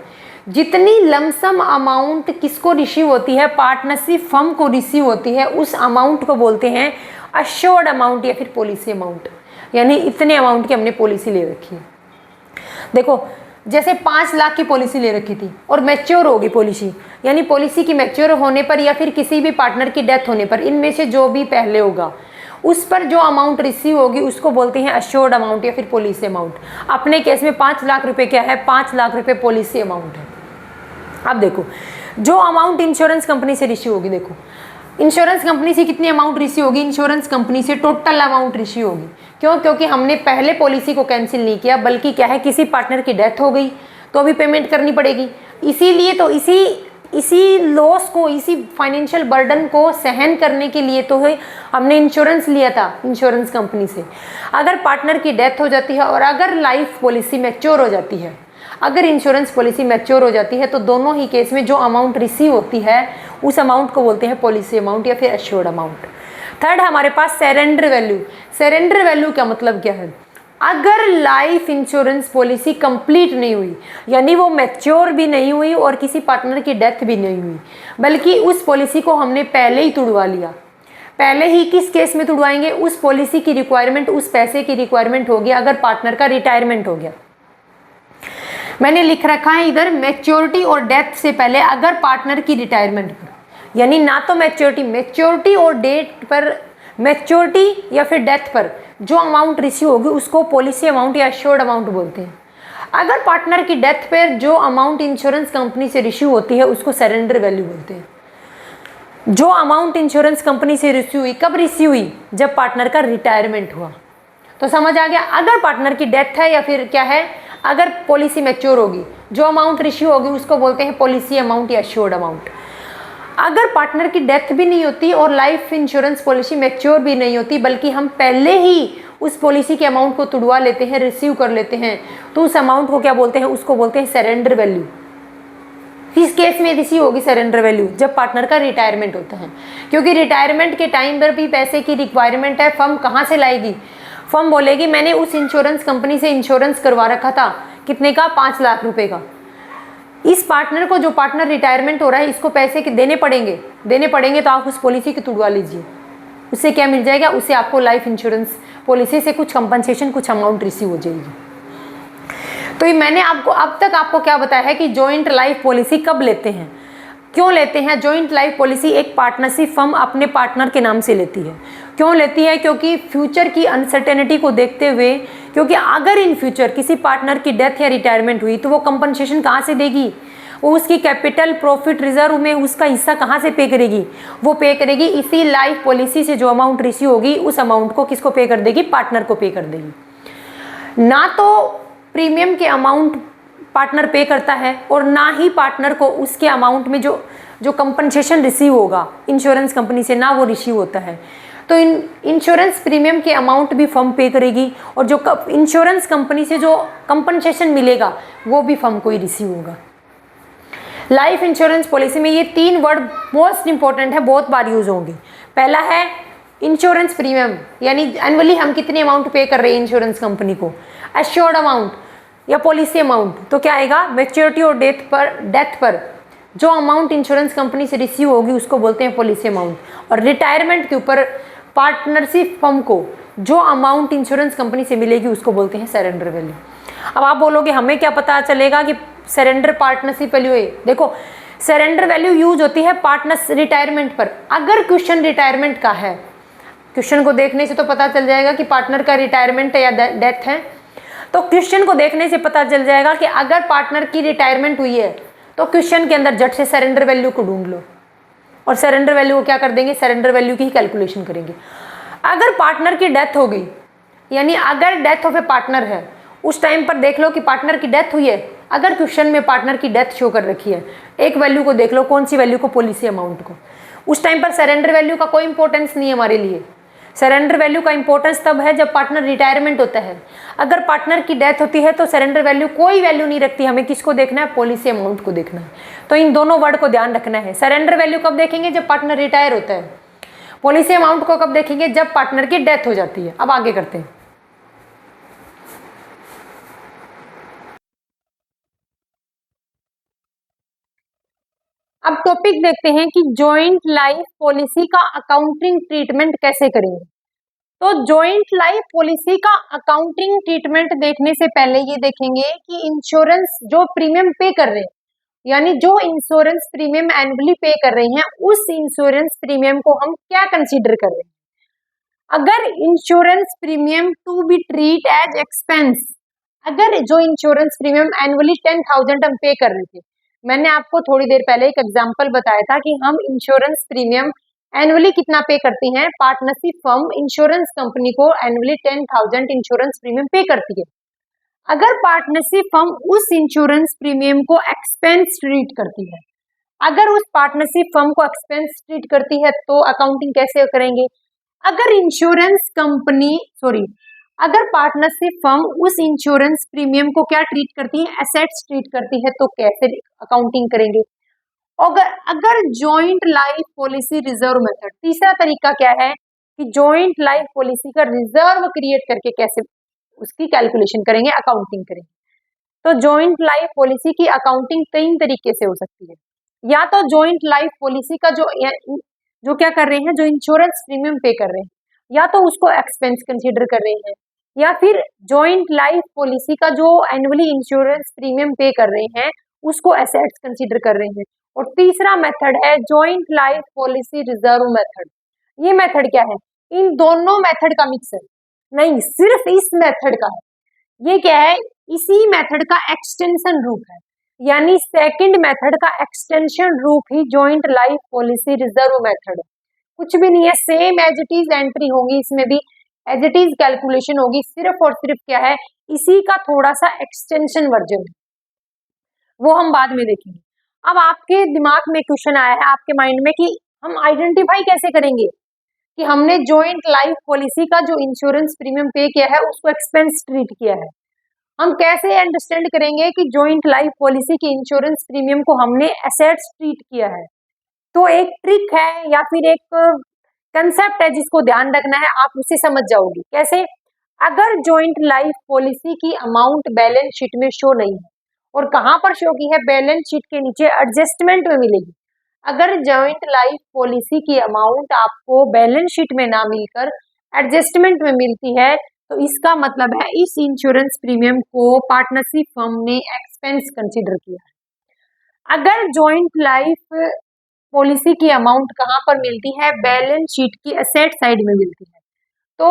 जितनी लमसम अमाउंट किसको रिसीव होती है? पार्टनरशिप फर्म को रिसीव होती है, उस अमाउंट को बोलते हैं अश्योर्ड अमाउंट या फिर पॉलिसी अमाउंट। यानी इतने अमाउंट की हमने पॉलिसी ले रखी है। देखो, जैसे 5 लाख की पॉलिसी ले रखी थी और मैच्योर होगी पॉलिसी, यानी पॉलिसी की मैच्योर होने पर या फिर किसी भी पार्टनर की डेथ होने पर, इनमें से जो भी पहले होगा उस पर जो अमाउंट रिसीव होगी उसको बोलते हैं अश्योर्ड अमाउंट या फिर पॉलिसी अमाउंट। अपने केस में 5 लाख रुपए क्या है? 5 लाख रुपए पॉलिसी अमाउंट है। अब देखो, जो अमाउंट इंश्योरेंस कंपनी से रिसीव होगी, देखो इंश्योरेंस कंपनी से कितनी अमाउंट रिसीव होगी? इंश्योरेंस कंपनी से टोटल अमाउंट रिसीव होगी। क्यों? क्योंकि हमने पहले पॉलिसी को कैंसिल नहीं किया, बल्कि क्या है, किसी पार्टनर की डेथ हो गई तो अभी पेमेंट करनी पड़ेगी। इसीलिए तो इसी लॉस को, इसी फाइनेंशियल बर्डन को सहन करने के लिए तो हमने इंश्योरेंस लिया था इंश्योरेंस कंपनी से। अगर पार्टनर की डेथ हो जाती है और अगर लाइफ पॉलिसी मैच्योर हो जाती है, अगर इंश्योरेंस पॉलिसी मैच्योर हो जाती है, तो दोनों ही केस में जो अमाउंट रिसीव होती है उस अमाउंट को बोलते हैं पॉलिसी अमाउंट या फिर एश्योर्ड अमाउंट। थर्ड हमारे पास सरेंडर वैल्यू। सरेंडर वैल्यू का मतलब क्या है? अगर लाइफ इंश्योरेंस पॉलिसी कंप्लीट नहीं हुई, यानी वो मैच्योर भी नहीं हुई और किसी पार्टनर की डेथ भी नहीं हुई, बल्कि उस पॉलिसी को हमने पहले ही तुड़वा लिया, पहले ही किस केस में तुड़वाएंगे, उस पॉलिसी की रिक्वायरमेंट, उस पैसे की रिक्वायरमेंट होगी अगर पार्टनर का रिटायरमेंट हो गया। मैंने लिख रखा है इधर मैच्योरिटी और डेथ से पहले अगर पार्टनर की रिटायरमेंट पर, यानी ना तो मैच्योरिटी और डेट पर, मैच्योरिटी या फिर डेथ पर जो अमाउंट रिसीव होगी उसको पॉलिसी अमाउंट या एश्योर्ड अमाउंट बोलते हैं। अगर पार्टनर की डेथ पर जो अमाउंट इंश्योरेंस कंपनी से रिसीव होती है उसको सरेंडर वैल्यू बोलते हैं। जो अमाउंट इंश्योरेंस कंपनी से रिसीव हुई, कब रिसीव हुई, जब पार्टनर का रिटायरमेंट हुआ। तो समझ आ गया, अगर पार्टनर की डेथ है या फिर क्या है, अगर पॉलिसी मैच्योर होगी, जो अमाउंट रिसीव होगी उसको बोलते हैं पॉलिसी अमाउंट या एश्योर्ड अमाउंट। अगर पार्टनर की डेथ भी नहीं होती और लाइफ इंश्योरेंस पॉलिसी मैच्योर भी नहीं होती, बल्कि हम पहले ही उस पॉलिसी के अमाउंट को तुड़वा लेते हैं, रिसीव कर लेते हैं, तो उस अमाउंट को क्या बोलते हैं, उसको बोलते हैं सरेंडर वैल्यू। किस केस में रिसीव होगी सरेंडर वैल्यू, जब पार्टनर का रिटायरमेंट होता है, क्योंकि रिटायरमेंट के टाइम पर भी पैसे की रिक्वायरमेंट है। फर्म कहाँ से लाएगी, फर्म बोलेगी मैंने उस इंश्योरेंस कंपनी से इंश्योरेंस करवा रखा था, कितने का, 5 लाख रुपए का। इस पार्टनर को, जो पार्टनर रिटायरमेंट हो रहा है, इसको पैसे देने पड़ेंगे, तो आप उस पॉलिसी को तुड़वा लीजिए। उससे क्या मिल जाएगा, उससे आपको लाइफ इंश्योरेंस पॉलिसी से कुछ कंपनसेशन, कुछ अमाउंट रिसीव हो जाएगी। तो ये मैंने आपको अब तक आपको क्या बताया है कि जॉइंट लाइफ पॉलिसी कब लेते हैं, क्यों लेते हैं। जॉइंट लाइफ पॉलिसी एक पार्टनरशिप फर्म अपने पार्टनर के नाम से लेती है। क्यों लेती है, क्योंकि फ्यूचर की अनसर्टेनिटी को देखते हुए, क्योंकि अगर इन फ्यूचर किसी पार्टनर की डेथ या रिटायरमेंट हुई तो वो कंपनसेशन कहाँ से देगी, वो उसकी कैपिटल प्रॉफिट रिजर्व में उसका हिस्सा कहाँ से पे करेगी, वो पे करेगी इसी लाइफ पॉलिसी से। जो अमाउंट रिसीव होगी उस अमाउंट को किसको पे कर देगी, पार्टनर को पे कर देगी। ना तो प्रीमियम के अमाउंट पार्टनर पे करता है और ना ही पार्टनर को उसके अमाउंट में जो कंपनसेशन रिसीव होगा इंश्योरेंस कंपनी से, ना वो रिसीव होता है। तो इंश्योरेंस प्रीमियम के अमाउंट भी फर्म पे करेगी और जो इंश्योरेंस कंपनी से जो कंपनसेशन मिलेगा वो भी फर्म को ही रिसीव होगा। लाइफ इंश्योरेंस पॉलिसी में ये 3 वर्ड मोस्ट इंपॉर्टेंट है, बहुत बार यूज होंगे। पहला है इंश्योरेंस प्रीमियम, यानी एनुअली हम कितनी अमाउंट पे कर रहे हैं इंश्योरेंस कंपनी को। एश्योर्ड अमाउंट या पॉलिसी अमाउंट, तो क्या आएगा, मैच्योरिटी और डेथ पर जो अमाउंट इंश्योरेंस कंपनी से रिसीव होगी उसको बोलते हैं पॉलिसी अमाउंट। और रिटायरमेंट के ऊपर पार्टनरशिप फर्म को जो अमाउंट इंश्योरेंस कंपनी से मिलेगी उसको बोलते हैं सरेंडर वैल्यू। अब आप बोलोगे हमें क्या पता चलेगा कि सरेंडर पार्टनरशिप वैल्यू है। देखो, सरेंडर वैल्यू यूज होती है पार्टनर रिटायरमेंट पर। अगर क्वेश्चन रिटायरमेंट का है, क्वेश्चन को देखने से तो पता चल जाएगा कि पार्टनर का रिटायरमेंट है या डेथ है। तो क्वेश्चन को देखने से पता चल जाएगा कि अगर पार्टनर की रिटायरमेंट हुई है तो क्वेश्चन के अंदर झट से सरेंडर वैल्यू को ढूंढ लो और सरेंडर वैल्यू को क्या कर देंगे, सरेंडर वैल्यू की ही कैलकुलेशन करेंगे। अगर पार्टनर की डेथ हो गई, यानी अगर डेथ ऑफ ए पार्टनर है, उस टाइम पर देख लो कि पार्टनर की डेथ हुई है। अगर क्वेश्चन में पार्टनर की डेथ शो कर रखी है, एक वैल्यू को देख लो, कौन सी वैल्यू को, पॉलिसी अमाउंट को। उस टाइम पर सरेंडर वैल्यू का कोई इंपॉर्टेंस नहीं है हमारे लिए। सरेंडर वैल्यू का इंपॉर्टेंस तब है जब पार्टनर रिटायरमेंट होता है। अगर पार्टनर की डेथ होती है तो सरेंडर वैल्यू कोई वैल्यू नहीं रखती। हमें किसको देखना है, पॉलिसी अमाउंट को देखना है। तो इन दोनों वर्ड को ध्यान रखना है। सरेंडर वैल्यू कब देखेंगे, जब पार्टनर रिटायर होता है। पॉलिसी अमाउंट को कब देखेंगे, जब पार्टनर की डेथ हो जाती है। अब आगे करते हैं। अब टॉपिक देखते हैं कि जॉइंट लाइफ पॉलिसी का अकाउंटिंग ट्रीटमेंट कैसे करेंगे। तो जॉइंट लाइफ पॉलिसी का अकाउंटिंग ट्रीटमेंट देखने से पहले ये देखेंगे कि इंश्योरेंस जो प्रीमियम पे कर रहे हैं, यानी जो इंश्योरेंस प्रीमियम एनुअली पे कर रहे हैं, उस इंश्योरेंस प्रीमियम को हम क्या कंसीडर कर रहे हैं। अगर insurance premium to be treat as expense, अगर जो इंश्योरेंस प्रीमियम एनुअली 10,000 हम पे कर रहे थे, मैंने आपको थोड़ी देर पहले एक एग्जांपल बताया था कि हम इंश्योरेंस प्रीमियम एनुअली कितना पे करती हैं। पार्टनरशिप फर्म इंश्योरेंस कंपनी को एनुअली 10,000 इंश्योरेंस प्रीमियम पे करती है। अगर पार्टनरशिप फर्म उस इंश्योरेंस प्रीमियम को एक्सपेंस ट्रीट करती है, अगर उस पार्टनरशिप फर्म को एक्सपेंस ट्रीट करती है तो अकाउंटिंग कैसे करेंगे। अगर इंश्योरेंस कंपनी अगर पार्टनरशिप फर्म उस इंश्योरेंस प्रीमियम को क्या ट्रीट करती है, एसेट्स ट्रीट करती है, तो कैसे अकाउंटिंग करेंगे। अगर joint life policy reserve method, तीसरा तरीका क्या है कि जॉइंट लाइफ पॉलिसी का रिजर्व क्रिएट करके कैसे उसकी कैलकुलेशन करेंगे, अकाउंटिंग करेंगे। तो जॉइंट लाइफ पॉलिसी की अकाउंटिंग 3 तरीके से हो सकती है। या तो जॉइंट लाइफ पॉलिसी का जो क्या कर रहे हैं, जो इंश्योरेंस प्रीमियम पे कर रहे हैं, या तो उसको एक्सपेंस कंसीडर कर रहे हैं, या फिर जॉइंट लाइफ पॉलिसी का जो एनुअली इंश्योरेंस प्रीमियम पे कर रहे हैं उसको एसेट्स कंसीडर कर रहे हैं। और तीसरा मेथड है joint life policy reserve method. ये मेथड क्या है? इन दोनों मेथड का मिक्स है, नहीं सिर्फ इस मेथड का है। ये क्या है? इसी मेथड का एक्सटेंशन रूप है, यानी सेकंड मेथड का एक्सटेंशन रूप ही joint life policy reserve method है। कुछ भी नहीं है, same as it is entry होगी, इसमें भी एज इट इज कैलकुलेशन होगी, सिर्फ और सिर्फ क्या है, इसी का थोड़ा सा एक्सटेंशन वर्जन है, वो हम बाद में देखेंगे। अब आपके दिमाग में क्वेश्चन आया है, आपके माइंड में, कि हम आइडेंटिफाई कैसे करेंगे कि हमने जॉइंट लाइफ पॉलिसी का जो इंश्योरेंस प्रीमियम पे किया है उसको एक्सपेंस ट्रीट किया है। हम कैसे अंडरस्टैंड करेंगे कि जॉइंट लाइफ पॉलिसी के इंश्योरेंस प्रीमियम को हमने एसेट्स ट्रीट किया है? तो एक ट्रिक है या फिर एक कंसेप्ट है जिसको ध्यान रखना है, आप उसे समझ जाओगे। कैसे? अगर जॉइंट लाइफ पॉलिसी की अमाउंट बैलेंस शीट में शो नहीं है, और कहां पर शो की है? बैलेंस शीट के नीचे एडजस्टमेंट में मिलेगी। अगर जॉइंट लाइफ पॉलिसी की अमाउंट आपको बैलेंस शीट में ना मिलकर एडजस्टमेंट में मिलती है, तो इसका मतलब है इस इंश्योरेंस प्रीमियम को पार्टनरशिप फर्म ने एक्सपेंस कंसीडर किया है। अगर जॉइंट लाइफ पॉलिसी की अमाउंट कहां पर मिलती है? बैलेंस शीट की एसेट साइड में मिलती है, तो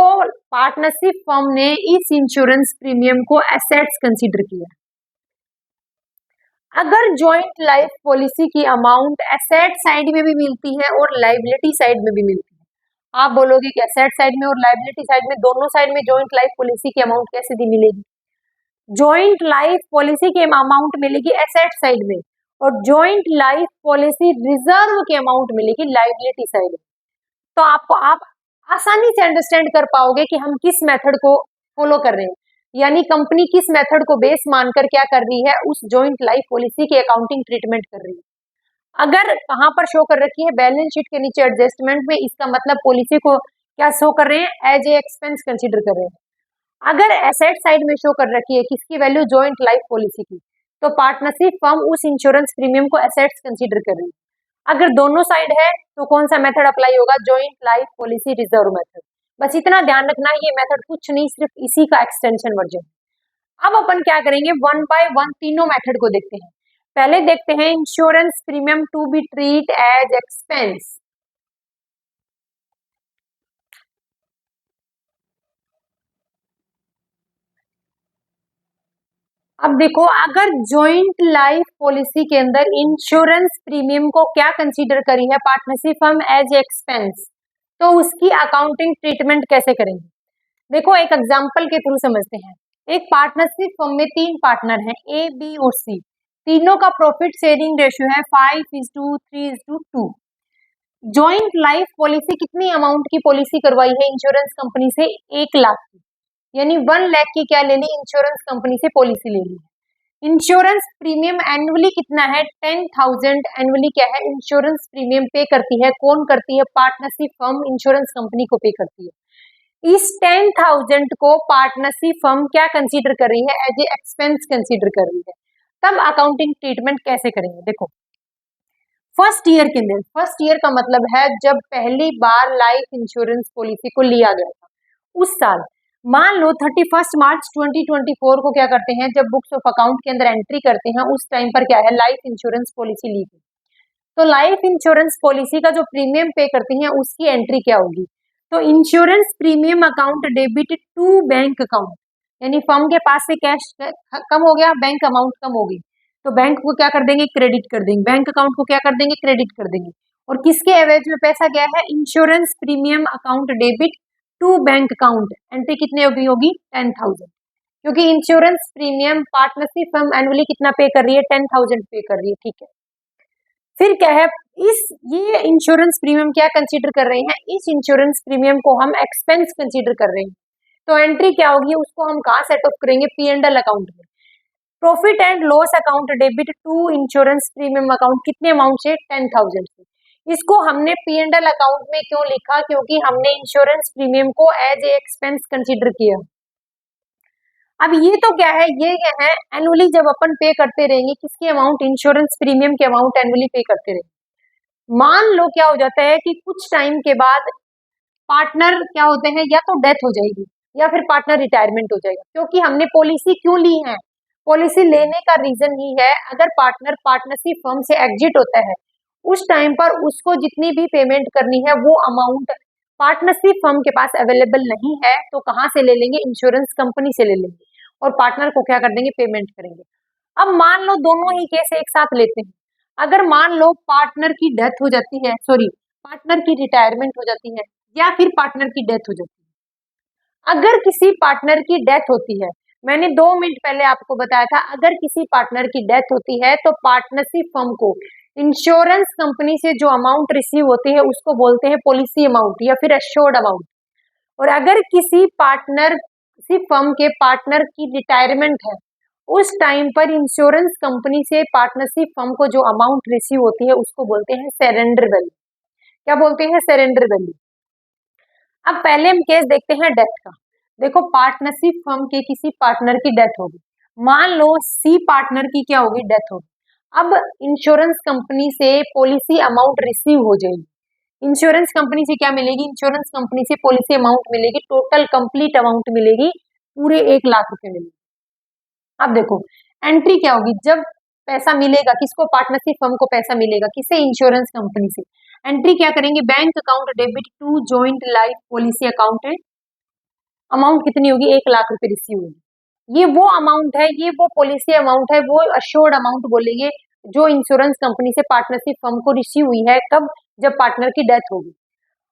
पार्टनरशिप फर्म ने इस इंश्योरेंस प्रीमियम को एसेट्स कंसीडर किया। अगर जॉइंट लाइफ पॉलिसी की अमाउंट एसेट साइड में भी मिलती है और लाइबिलिटी साइड में भी मिलती है, आप बोलोगे कि एसेट साइड में और लाइबिलिटी साइड में, दोनों साइड में जॉइंट लाइफ पॉलिसी की अमाउंट कैसे दी मिलेगी? जॉइंट लाइफ पॉलिसी की अमाउंट मिलेगी एसेट साइड में, और जॉइंट लाइफ पॉलिसी रिजर्व की अमाउंट मिलेगी लाइबिलिटी साइड में। तो आप आसानी से अंडरस्टैंड कर पाओगे कि हम किस मेथड को फॉलो कर रहे हैं, यानी कंपनी किस मेथड को बेस मानकर क्या कर रही है, उस जॉइंट लाइफ पॉलिसी की अकाउंटिंग ट्रीटमेंट कर रही है। अगर कहां पर शो कर रखी है? बैलेंस शीट के नीचे एडजस्टमेंट में, इसका मतलब पॉलिसी को क्या शो कर रहे हैं? एज ए एक्सपेंस कंसीडर कर रहे हैं। अगर एसेट साइड में शो कर रखी है किसकी वैल्यू? जॉइंट लाइफ पॉलिसी की, तो पार्टनरशिप फर्म उस इंश्योरेंस प्रीमियम को एसेट्स कंसीडर कर रही है। अगर दोनों साइड है तो कौन सा मेथड अप्लाई होगा? Joint life policy reserve method. बस इतना ध्यान रखना है, ये मेथड कुछ नहीं, सिर्फ इसी का एक्सटेंशन वर्जन। अब अपन क्या करेंगे, वन बाय वन तीनों मेथड को देखते हैं। पहले देखते हैं insurance premium to be treat as expense. अब देखो, अगर जॉइंट लाइफ पॉलिसी के अंदर इंश्योरेंस प्रीमियम को क्या कंसीडर करी है पार्टनरशिप फर्म? एज एक्सपेंस, तो उसकी अकाउंटिंग ट्रीटमेंट कैसे करेंगे? देखो एक एग्जांपल के थ्रू समझते हैं। एक पार्टनरशिप फर्म में 3 पार्टनर हैं, ए, बी और सी। तीनों का प्रॉफिट शेयरिंग रेशियो है 5:3:2। जॉइंट लाइफ पॉलिसी कितनी अमाउंट की पॉलिसी करवाई है इंश्योरेंस कंपनी से? 1 लाख की, यानी 1 लाख की क्या ले ली? इंश्योरेंस कंपनी से पॉलिसी ले ली। इंश्योरेंस प्रीमियम एनुअली कितना है? 10,000 एनुअली क्या है? इंश्योरेंस प्रीमियम पे करती है। कौन करती है? पार्टनरशिप फर्म इंश्योरेंस कंपनी को पे करती है। इस 10,000 को पार्टनरशिप फर्म क्या कंसीडर कर रही है? एज ए एक्सपेंस कंसीडर कर रही है। तब अकाउंटिंग ट्रीटमेंट कैसे करेंगे? देखो, फर्स्ट ईयर के अंदर, फर्स्ट ईयर का मतलब है जब पहली बार लाइफ इंश्योरेंस पॉलिसी को लिया गया था उस साल, मान लो 31 मार्च 2024 को क्या करते हैं, जब बुक्स ऑफ अकाउंट के अंदर एंट्री करते हैं उस टाइम पर क्या है, लाइफ इंश्योरेंस पॉलिसी ली गई। तो लाइफ इंश्योरेंस पॉलिसी का जो प्रीमियम पे करती हैं उसकी एंट्री क्या होगी? तो insurance premium account debit to bank account, यानी फर्म के पास से कैश कम हो गया, बैंक अमाउंट कम होगी, तो बैंक को क्या कर देंगे? क्रेडिट कर देंगे। बैंक अकाउंट को क्या कर देंगे? क्रेडिट कर देंगे। और किसके एवज में पैसा गया है? Insurance premium account debit to bank account. Entry कितने होगी? 10,000, क्योंकि insurance premium partnership firm annually कितना पे कर रही है? 10,000 पे कर रही है, ठीक है। फिर क्या है, ये इंश्योरेंस प्रीमियम क्या कंसीडर कर रहे हैं? इस इंश्योरेंस प्रीमियम को हम एक्सपेंस कंसीडर कर रहे हैं। तो एंट्री क्या होगी? उसको हम कहाँ सेट ऑफ करेंगे? P&L अकाउंट में। Profit and loss account debit to insurance premium account कितने अमाउंट से? 10,000 से। इसको हमने P&L अकाउंट में क्यों लिखा? क्योंकि हमने इंश्योरेंस प्रीमियम को एज ए एक्सपेंस कंसीडर किया। अब ये तो क्या है, ये क्या है, एनुअली जब अपन पे करते रहेंगे किसकी अमाउंट, इंश्योरेंस प्रीमियम की अमाउंट एनुअली पे करते रहेंगे। मान लो क्या हो जाता है कि कुछ टाइम के बाद पार्टनर क्या होते हैं, या तो डेथ हो जाएगी या फिर पार्टनर रिटायरमेंट हो जाएगा। क्योंकि हमने पॉलिसी क्यों ली है, पॉलिसी लेने का रीजन ही है, अगर पार्टनर पार्टनरशिप फर्म से एग्जिट होता है उस टाइम पर उसको जितनी भी पेमेंट करनी है वो अमाउंट पार्टनरशिप फर्म के पास अवेलेबल नहीं है, तो कहाँ से ले लेंगे, इंश्योरेंस कंपनी से ले लेंगे और पार्टनर को क्या कर देंगे, पेमेंट करेंगे। अब मान लो दोनों ही केस एक साथ लेते हैं, अगर मान लो पार्टनर की डेथ हो जाती है, सॉरी पार्टनर की रिटायरमेंट हो जाती है या फिर पार्टनर की डेथ हो जाती है। अगर किसी पार्टनर की डेथ होती है, मैंने 2 मिनट पहले आपको बताया था, अगर किसी पार्टनर की डेथ होती है तो पार्टनरशिप फर्म को इंश्योरेंस कंपनी से जो अमाउंट रिसीव होती है उसको बोलते हैं पॉलिसी अमाउंट या फिर एश्योर्ड अमाउंट। और अगर किसी पार्टनरशिप फर्म के पार्टनर की रिटायरमेंट है उस टाइम पर इंश्योरेंस कंपनी से पार्टनरशिप फर्म को जो अमाउंट रिसीव होती है उसको बोलते हैं सरेंडर वैल्यू। क्या बोलते हैं, सरेंडर वैल्यू। अब पहले हम केस देखते हैं डेथ का। देखो पार्टनरशिप फर्म के किसी पार्टनर की डेथ होगी, मान लो सी पार्टनर की क्या होगी, डेथ होगी। अब इंश्योरेंस कंपनी से पॉलिसी अमाउंट रिसीव हो जाएगी, इंश्योरेंस कंपनी से क्या मिलेगी, इंश्योरेंस कंपनी से पॉलिसी अमाउंट मिलेगी, टोटल कंप्लीट अमाउंट मिलेगी, पूरे 1 लाख रुपए मिलेगी। अब देखो एंट्री क्या होगी, जब पैसा मिलेगा किसको, पार्टनरशिप फर्म को पैसा मिलेगा किसे, इंश्योरेंस कंपनी से। एंट्री क्या करेंगे, bank account debit to joint life policy account है, अमाउंट कितनी होगी, 1 लाख रुपए रिसीव होगी। ये वो अमाउंट है, ये वो पॉलिसी अमाउंट है, वो अश्योर्ड अमाउंट बोलेंगे जो इंश्योरेंस कंपनी से पार्टनरशिप फर्म को रिसीव हुई है, कब, जब पार्टनर की डेथ होगी।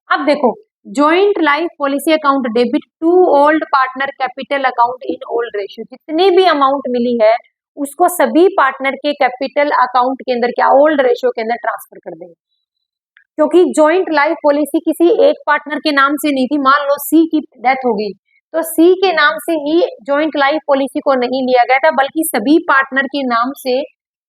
अब देखो joint life policy account debit to old partner capital account in old ratio, जितनी भी अमाउंट मिली है उसको सभी पार्टनर के कैपिटल अकाउंट के अंदर क्या, ओल्ड रेशियो के अंदर ट्रांसफर कर देंगे। क्योंकि जॉइंट लाइफ पॉलिसी किसी एक पार्टनर के नाम से नहीं थी, मान लो सी की डेथ हो गई तो सी के नाम से ही जॉइंट लाइफ पॉलिसी को नहीं लिया गया था, बल्कि सभी पार्टनर के नाम से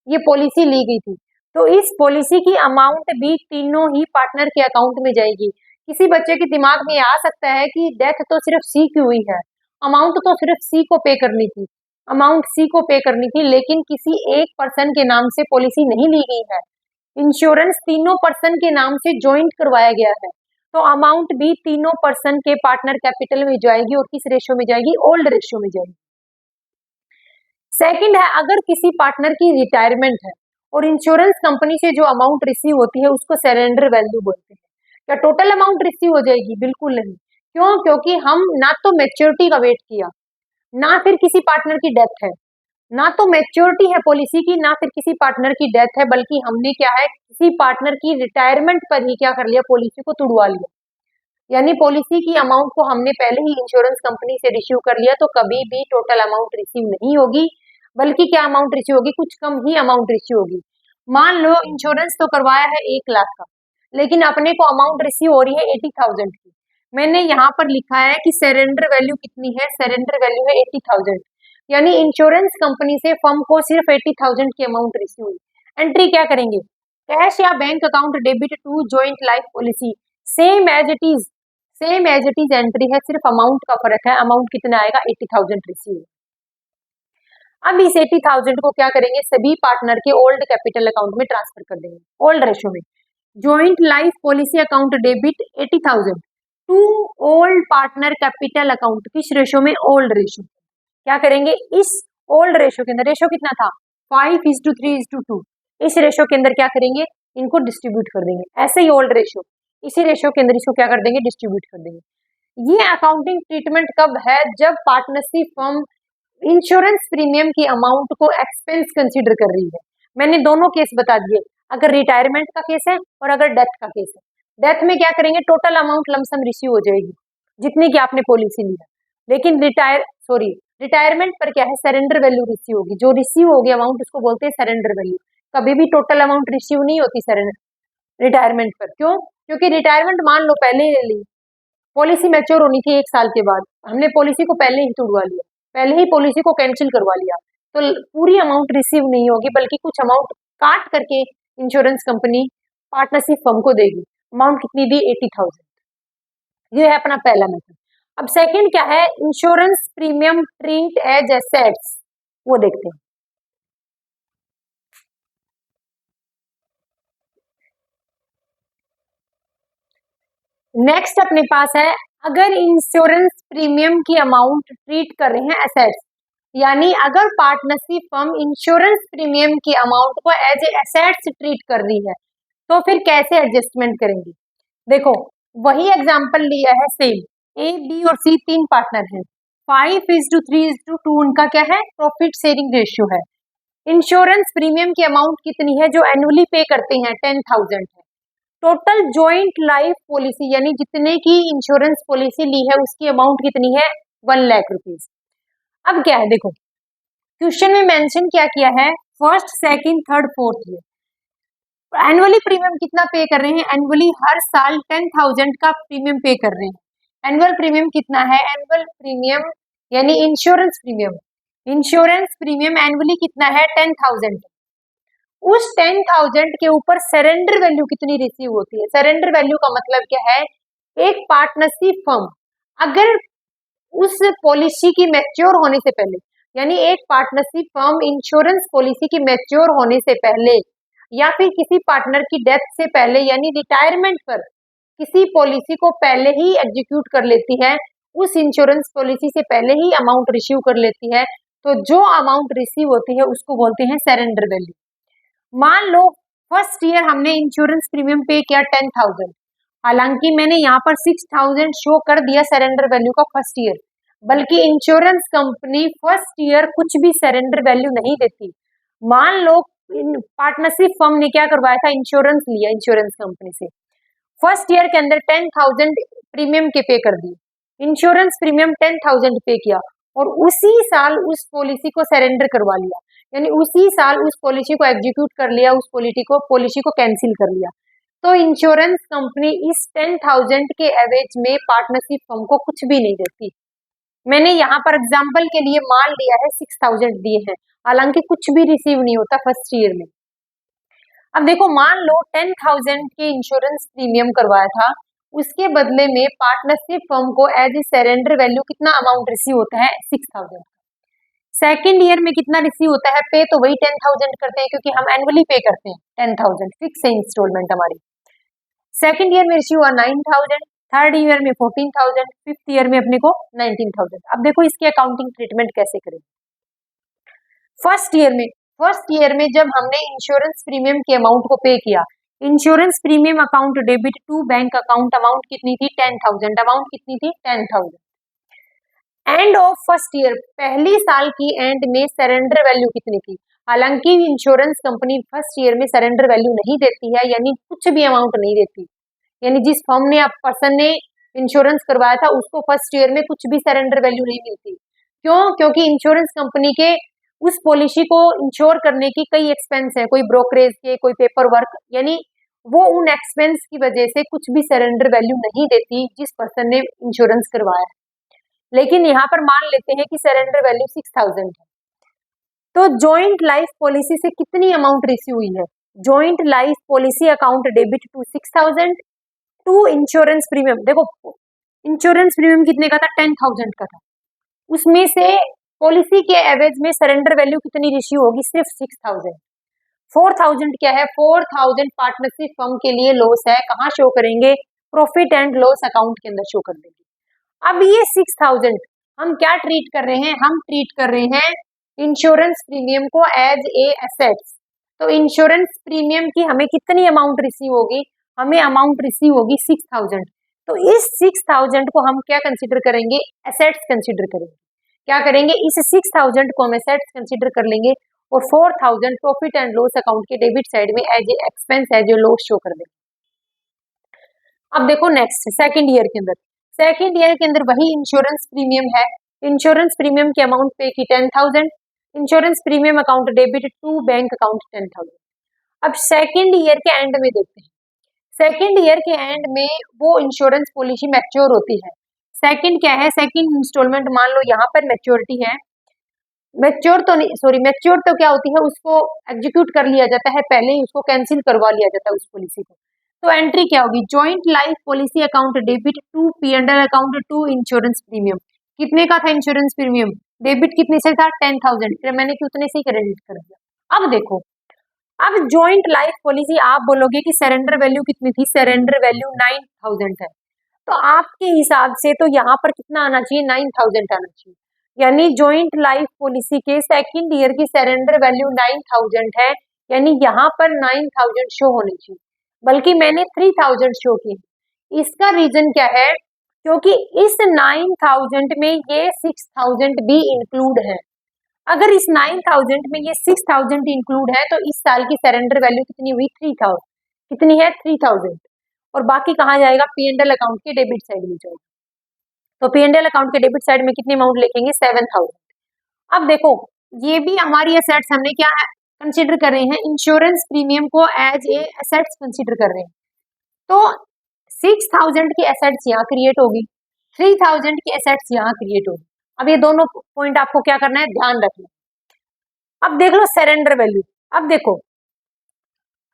ये पॉलिसी ली गई थी। तो इस पॉलिसी की अमाउंट भी तीनों ही पार्टनर के अकाउंट में जाएगी। किसी बच्चे के दिमाग में आ सकता है कि डेथ तो सिर्फ सी की हुई है, अमाउंट तो सिर्फ सी को पे करनी थी, अमाउंट सी को पे करनी थी, लेकिन किसी एक पर्सन के नाम से पॉलिसी नहीं ली गई है, इंश्योरेंस तीनों पर्सन के नाम से ज्वाइंट करवाया गया है, तो अमाउंट भी तीनों पर्सन के पार्टनर कैपिटल में जाएगी और किस रेशियो में जाएगी, ओल्ड रेशियो में जाएगी। सेकंड है, अगर किसी पार्टनर की रिटायरमेंट है और इंश्योरेंस कंपनी से जो अमाउंट रिसीव होती है उसको सरेंडर वैल्यू बोलते हैं। क्या टोटल अमाउंट रिसीव हो जाएगी, बिल्कुल नहीं। क्यों, क्योंकि हम ना तो मैच्योरिटी का वेट किया, ना फिर किसी पार्टनर की डेथ है, ना तो मैच्योरिटी है पॉलिसी की, ना फिर किसी पार्टनर की डेथ है, बल्कि हमने क्या है, किसी पार्टनर की रिटायरमेंट पर ही क्या कर लिया, पॉलिसी को तुड़वा लिया। यानी पॉलिसी की अमाउंट को हमने पहले ही इंश्योरेंस कंपनी से रिसीव कर लिया, तो कभी भी टोटल अमाउंट रिसीव नहीं होगी, बल्कि क्या अमाउंट रिसीव होगी, कुछ कम ही अमाउंट रिसीव होगी। मान लो इंश्योरेंस तो करवाया है 1 लाख का, लेकिन अपने को अमाउंट रिसीव हो रही है 80,000 की। मैंने यहाँ पर लिखा है कि सरेंडर वैल्यू कितनी है, सरेंडर वैल्यू है 80,000, यानी इंश्योरेंस कंपनी से फर्म को सिर्फ 80,000 की अमाउंट रिसीव हुई। एंट्री क्या करेंगे, कैश या bank account debit to joint life policy, same as it is, same as it is entry है, सिर्फ अमाउंट का फर्क है, अमाउंट कितना आएगा, 80,000 रिसीव। अब इस 80,000 को क्या करेंगे, सभी पार्टनर के ओल्ड कैपिटल अकाउंट में ट्रांसफर कर देंगे, ओल्ड रेशियो में। Joint life policy account debit 80,000 to old partner capital account, किस रेशियो में, ओल्ड रेशियो। क्या करेंगे, इस ओल्ड रेशियो के अंदर, रेशियो कितना था 5:3:2, इस रेशियो के अंदर क्या करेंगे, इनको डिस्ट्रीब्यूट कर देंगे। ऐसे ही ओल्ड रेशियो, इसी रेशियो के अंदर इसको क्या कर देंगे, डिस्ट्रीब्यूट कर देंगे। ये अकाउंटिंग ट्रीटमेंट कब है, जब पार्टनरशिप फर्म इंश्योरेंस प्रीमियम की अमाउंट को एक्सपेंस कंसीडर कर रही है। मैंने दोनों केस बता दिए, अगर रिटायरमेंट का केस है और अगर डेथ का केस है। डेथ में क्या करेंगे, टोटल अमाउंट लमसम रिसीव हो जाएगी जितनी की आपने पॉलिसी ली है, लेकिन रिटायरमेंट पर क्या है, सरेंडर वैल्यू रिसीव होगी, जो रिसीव होगी अमाउंट उसको बोलते हैं सरेंडर वैल्यू। कभी भी टोटल अमाउंट रिसीव नहीं होती सरेंडर रिटायरमेंट पर। क्यों, क्योंकि रिटायरमेंट मान लो पहले ही ले ली, पॉलिसी मैच्योर होनी थी 1 साल के बाद, हमने पॉलिसी को पहले ही तोड़वा लिया, पहले ही पॉलिसी को कैंसिल करवा लिया, तो पूरी अमाउंट रिसीव नहीं होगी, बल्कि कुछ अमाउंट काट करके इंश्योरेंस कंपनी पार्टनरशिप फर्म को देगी। अमाउंट कितनी दी, 80,000। ये है अपना पहला मेथड। अब सेकंड क्या है, insurance premium treat as assets, वो देखते हैं। नेक्स्ट अपने पास है, अगर इंश्योरेंस प्रीमियम की अमाउंट ट्रीट कर रहे हैं एसेट्स, यानी अगर पार्टनरशिप फर्म इंश्योरेंस प्रीमियम की अमाउंट को एज ए एसेट्स ट्रीट कर रही है तो फिर कैसे एडजस्टमेंट करेंगे। देखो वही एग्जांपल लिया है सेम, ए बी और सी तीन पार्टनर हैं, 5:3:2 उनका क्या है, प्रॉफिट शेयरिंग रेशियो है। इंश्योरेंस प्रीमियम की अमाउंट कितनी है जो एनुअली पे करते हैं, 10,000 है। टोटल जॉइंट लाइफ पॉलिसी यानी जितने की इंश्योरेंस पॉलिसी ली है उसकी अमाउंट कितनी है, 1,00,000 रुपीज। अब क्या है देखो, क्वेश्चन में मेंशन क्या किया है, first second third fourth year annually premium कितना पे कर रहे हैं, एनुअली हर साल 10,000 का प्रीमियम पे कर रहे हैं। एनुअल प्रीमियम कितना है, एनुअल प्रीमियम यानी insurance premium, insurance premium annually कितना है, 10,000। उस 10,000 के ऊपर सरेंडर वैल्यू कितनी रिसीव होती है। सरेंडर वैल्यू का मतलब क्या है, एक पार्टनरशिप फर्म अगर उस पॉलिसी की मैच्योर होने से पहले, यानी एक पार्टनरशिप फर्म इंश्योरेंस पॉलिसी की मैच्योर होने से पहले या फिर किसी पार्टनर की डेथ से पहले यानी रिटायरमेंट पर किसी पॉलिसी को पहले ही एग्जीक्यूट कर लेती है, उस इंश्योरेंस पॉलिसी से पहले ही अमाउंट रिसीव कर लेती है, तो जो अमाउंट रिसीव होती है उसको बोलते हैं सरेंडर वैल्यू। मान लो फर्स्ट ईयर हमने इंश्योरेंस प्रीमियम पे किया 10,000, हालांकि मैंने यहाँ पर 6,000 शो कर दिया सरेंडर वैल्यू का फर्स्ट ईयर, बल्कि इंश्योरेंस कंपनी फर्स्ट ईयर कुछ भी सरेंडर वैल्यू नहीं देती। मान लो पार्टनरशिप फर्म ने क्या करवाया था, इंश्योरेंस लिया इंश्योरेंस कंपनी से, फर्स्ट ईयर के अंदर 10,000 प्रीमियम के पे कर दिए, इंश्योरेंस प्रीमियम 10,000 पे किया और उसी साल उस पॉलिसी को सरेंडर करवा लिया, यानी उसी साल उस पॉलिसी को एग्जीक्यूट कर लिया, उस पॉलिसी को कैंसिल कर लिया, तो इंश्योरेंस कंपनी इस 10,000 के एवरेज में पार्टनरशिप फर्म को कुछ भी नहीं देती। मैंने यहाँ पर एग्जाम्पल के लिए मान लिया है 6,000 दिए हैं, हालांकि कुछ भी रिसीव नहीं होता फर्स्ट ईयर में। अब देखो मान लो 10,000 के इंश्योरेंस प्रीमियम करवाया था, उसके बदले में पार्टनरशिप फर्म को एज ए सरेंडर वैल्यू कितना अमाउंट रिसीव होता है, 6,000। सेकेंड ईयर में कितना रिसीव होता है, पे तो वही 10,000 करते हैं क्योंकि हम एनुअली पे करते हैं, 10,000 फिक्स है इंस्टॉलमेंट हमारी। सेकेंड ईयर में रिसीव हुआ 9,000, थर्ड ईयर में 14,000, फिफ्थ ईयर में अपने को 19,000। अब देखो इसकी अकाउंटिंग ट्रीटमेंट कैसे करें। फर्स्ट ईयर में जब हमने इंश्योरेंस प्रीमियम के अमाउंट को पे किया, insurance premium account debit to bank account, amount कितनी थी, 10,000, अमाउंट कितनी थी, 10,000। एंड ऑफ फर्स्ट ईयर, पहली साल की एंड में सरेंडर वैल्यू कितनी थी, हालांकि इंश्योरेंस कंपनी फर्स्ट ईयर में सरेंडर वैल्यू नहीं देती है, यानी कुछ भी अमाउंट नहीं देती, यानी जिस फर्म ने पर्सन ने इंश्योरेंस करवाया था उसको फर्स्ट ईयर में कुछ भी सरेंडर वैल्यू नहीं मिलती। क्यों, क्योंकि इंश्योरेंस कंपनी के उस पॉलिसी को इंश्योर करने की कई एक्सपेंस है, कोई ब्रोकरेज के, कोई पेपर वर्क, यानी वो उन एक्सपेंस की वजह से कुछ भी सरेंडर वैल्यू नहीं देती जिस पर्सन ने इंश्योरेंस करवाया है। लेकिन यहाँ पर मान लेते हैं कि सरेंडर वैल्यू 6,000 है, तो जॉइंट लाइफ पॉलिसी से कितनी अमाउंट रिसीव हुई है, joint life policy account debit to 6,000 to insurance premium. देखो इंश्योरेंस प्रीमियम कितने का था, 10,000 का था, उसमें से पॉलिसी के एवरेज में सरेंडर वैल्यू कितनी रिसीव होगी, सिर्फ 6,000। 4,000 क्या है, 4,000 पार्टनरशिप फर्म के लिए लॉस है, कहाँ शो करेंगे, प्रॉफिट एंड लॉस अकाउंट के अंदर शो कर देंगे। अब ये 6,000 हम क्या ट्रीट कर रहे हैं, हम ट्रीट कर रहे हैं इंश्योरेंस प्रीमियम को एज ए एसेट्स। तो इंश्योरेंस प्रीमियम की हमें कितनी अमाउंट रिसीव होगी, हमें अमाउंट रिसीव होगी 6,000। तो इस 6,000 को हम क्या कंसीडर करेंगे, एसेट्स कंसीडर करेंगे। क्या करेंगे, इस 6,000 को हम एसेट्स कंसीडर कर लेंगे और 4,000 प्रॉफिट एंड लॉस अकाउंट के डेबिट साइड में as a expense as a loss show कर देंगे। अब देखो नेक्स्ट सेकंड ईयर के अंदर, सेकंड ईयर के अंदर वही इंश्योरेंस प्रीमियम है, इंश्योरेंस प्रीमियम की अमाउंट पे की 10,000, insurance premium account debit to bank account 10,000। अब सेकंड ईयर के एंड में देखते हैं, सेकंड ईयर के एंड में वो इंश्योरेंस पॉलिसी मैच्योर होती है। सेकंड क्या है, सेकंड इंस्टॉलमेंट मान लो यहाँ पर मैच्योरिटी है, मैच्योर तो नहीं, सॉरी मैच्योर तो क्या होती है, उसको एग्जीक्यूट कर लिया जाता है, पहले ही उसको कैंसिल करवा लिया जाता है उस पॉलिसी को। तो एंट्री क्या होगी, joint life policy account debit to P&L account to insurance premium. कितने का था इंश्योरेंस प्रीमियम, डेबिट कितने से था 10,000, फिर मैंने कितने से क्रेडिट कर दिया। अब देखो, अब जॉइंट लाइफ पॉलिसी आप बोलोगे कि सरेंडर वैल्यू कितनी थी, सरेंडर वैल्यू 9,000 है, तो आपके हिसाब से तो यहाँ पर कितना आना चाहिए, 9,000 आना चाहिए। यानी जॉइंट लाइफ पॉलिसी के सेकंड ईयर की सरेंडर वैल्यू 9,000 है, यानी यहाँ पर 9,000 शो होने चाहिए, बल्कि मैंने 3,000 शो की। इसका रीजन क्या है, क्योंकि इस 9,000 में ये 6,000 भी इंक्लूड है। अगर इस 9,000 में ये 6,000 इंक्लूड है तो इस साल की सरेंडर वैल्यू कितनी हुई, 3,000, कितनी है 3,000, और बाकी कहाँ जाएगा, P&L अकाउंट के डेबिट साइड में जाएगा। तो P&L अकाउंट के डेबिट साइड में कितनी अमाउंट लिखेंगे, 7,000। अब देखो, ये भी हमारी एसेट्स हमने क्या कंसिडर कर रहे हैं, इंश्योरेंस प्रीमियम को एज ए एसेट्स कंसिडर कर रहे हैं। तो 6,000 की एसेट्स यहाँ क्रिएट होगी, 3,000 की एसेट्स यहाँ क्रिएट होगी। अब ये दोनों पॉइंट आपको क्या करना है, ध्यान रखना। अब देख लो सरेंडर वैल्यू, अब देखो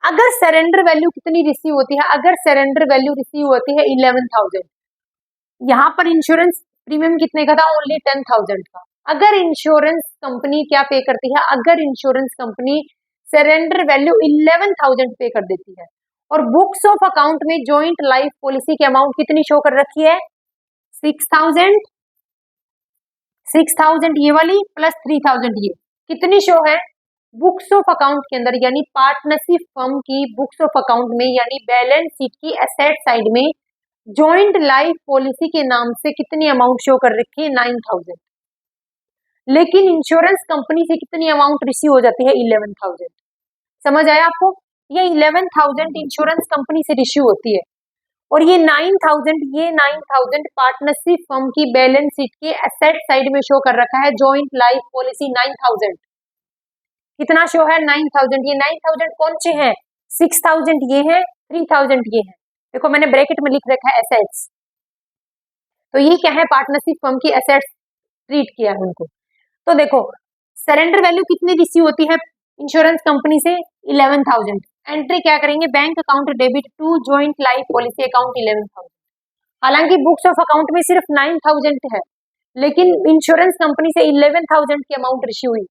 अगर सरेंडर वैल्यू कितनी रिसीव होती है, अगर सरेंडर वैल्यू रिसीव होती है 11,000, यहाँ पर इंश्योरेंस प्रीमियम कितने का था, ओनली 10,000 का। अगर इंश्योरेंस कंपनी क्या पे करती है, अगर इंश्योरेंस कंपनी सरेंडर वैल्यू 11,000 पे कर देती है और बुक्स ऑफ अकाउंट में जॉइंट लाइफ पॉलिसी की अमाउंट कितनी शो कर रखी है, 6,000, 6,000 ये वाली प्लस 3,000 ये, कितनी शो है बुक्स ऑफ अकाउंट के अंदर, यानी पार्टनरशिप फर्म की बुक्स ऑफ अकाउंट में, यानी बैलेंस शीट की एसेट साइड में जॉइंट लाइफ पॉलिसी के नाम से कितनी अमाउंट शो कर रखी है, 9,000। लेकिन इंश्योरेंस कंपनी से कितनी अमाउंट रिसीव हो जाती है, 11,000। समझ आया आपको, ये 11,000 इंश्योरेंस कंपनी से रिसीव होती है, और ये 9,000 पार्टनरशिप फर्म की बैलेंस शीट के एसेट साइड में शो कर रखा है, जॉइंट लाइफ पॉलिसी 9,000। कितना शो है, 9,000। ये 9,000 कौन से हैं, 6,000 ये है, 3,000 ये है। देखो मैंने ब्रैकेट में लिख रखा है एसेट्स, तो ये क्या है, पार्टनरशिप फर्म की एसेट्स ट्रीट किया है उनको। तो देखो सरेंडर वैल्यू कितनी रिसीव होती है इंश्योरेंस कंपनी से, 11,000। एंट्री क्या करेंगे, bank account debit to joint life policy account 11,000। हालांकि बुक्स ऑफ अकाउंट में सिर्फ 9,000 है, लेकिन इंश्योरेंस कंपनी से 11,000 की अमाउंट रिसीव हुई,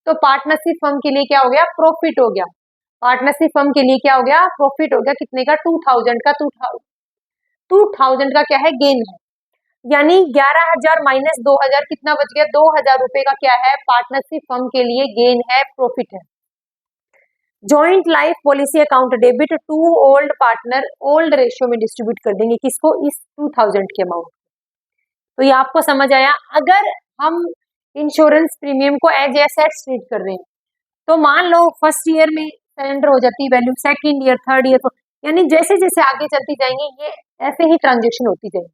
तो पार्टनरशिप फर्म के लिए क्या हो गया, प्रॉफिट हो गया। पार्टनरशिप फर्म के लिए क्या हो गया, प्रॉफिट हो गया, कितने का, 2,000 का, 2,000 का क्या है, गेन है। यानी 11,000 माइनस 2,000 कितना बच गया, 2,000 रुपए का क्या है, पार्टनरशिप फर्म के लिए गेन है, प्रॉफिट है। Joint life policy account debit to old partner, old ratio में डिस्ट्रीब्यूट कर देंगे, किसको, इस 2,000 के अमाउंट। तो ये आपको समझ आया। अगर हम इंश्योरेंस प्रीमियम को एज एसेट्स ट्रीट कर रहे हैं, तो मान लो फर्स्ट ईयर में सरेंडर हो जाती है value, second year, third year, यानी जैसे जैसे आगे चलती जाएंगे ये ऐसे ही ट्रांजेक्शन होती जाएगी।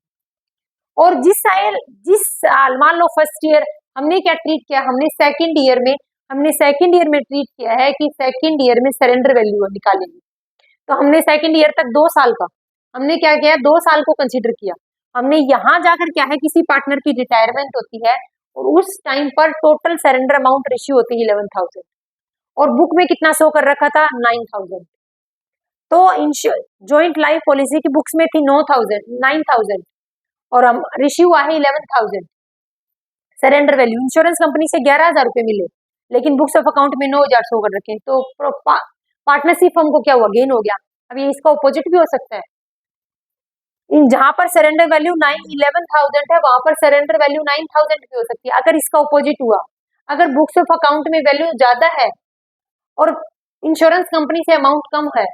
और जिस साल मान लो फर्स्ट ईयर हमने क्या ट्रीट किया, हमने सेकंड ईयर में ट्रीट किया है कि सेकंड ईयर में सरेंडर वैल्यू निकालेंगे। तो हमने सेकंड ईयर तक 2 साल का हमने क्या किया, 2 साल को कंसीडर किया। हमने यहाँ जाकर क्या है, किसी पार्टनर की रिटायरमेंट होती है और उस टाइम पर टोटल सरेंडर अमाउंट रेशियो होती है 11,000, और बुक में कितना शो कर रखा था, 9,000। तो जॉइंट लाइफ पॉलिसी की बुक्स में थी 9,000 और हम रेशियो हुआ है 11,000। सरेंडर वैल्यू इंश्योरेंस कंपनी से 11,000 रुपए मिले, लेकिन बुक्स ऑफ अकाउंट में 9,000 शो कर रखे, तो पार्टनरशिप फर्म को क्या हुआ, गेन हो गया। अब ये इसका ऑपोजिट भी हो सकता है, जहां पर सरेंडर वैल्यू 11,000 है वहां पर सरेंडर वैल्यू 9,000 भी हो सकती है। अगर इसका ऑपोजिट हुआ, अगर बुक्स ऑफ अकाउंट में वैल्यू ज्यादा है और इंश्योरेंस कंपनी से अमाउंट कम है,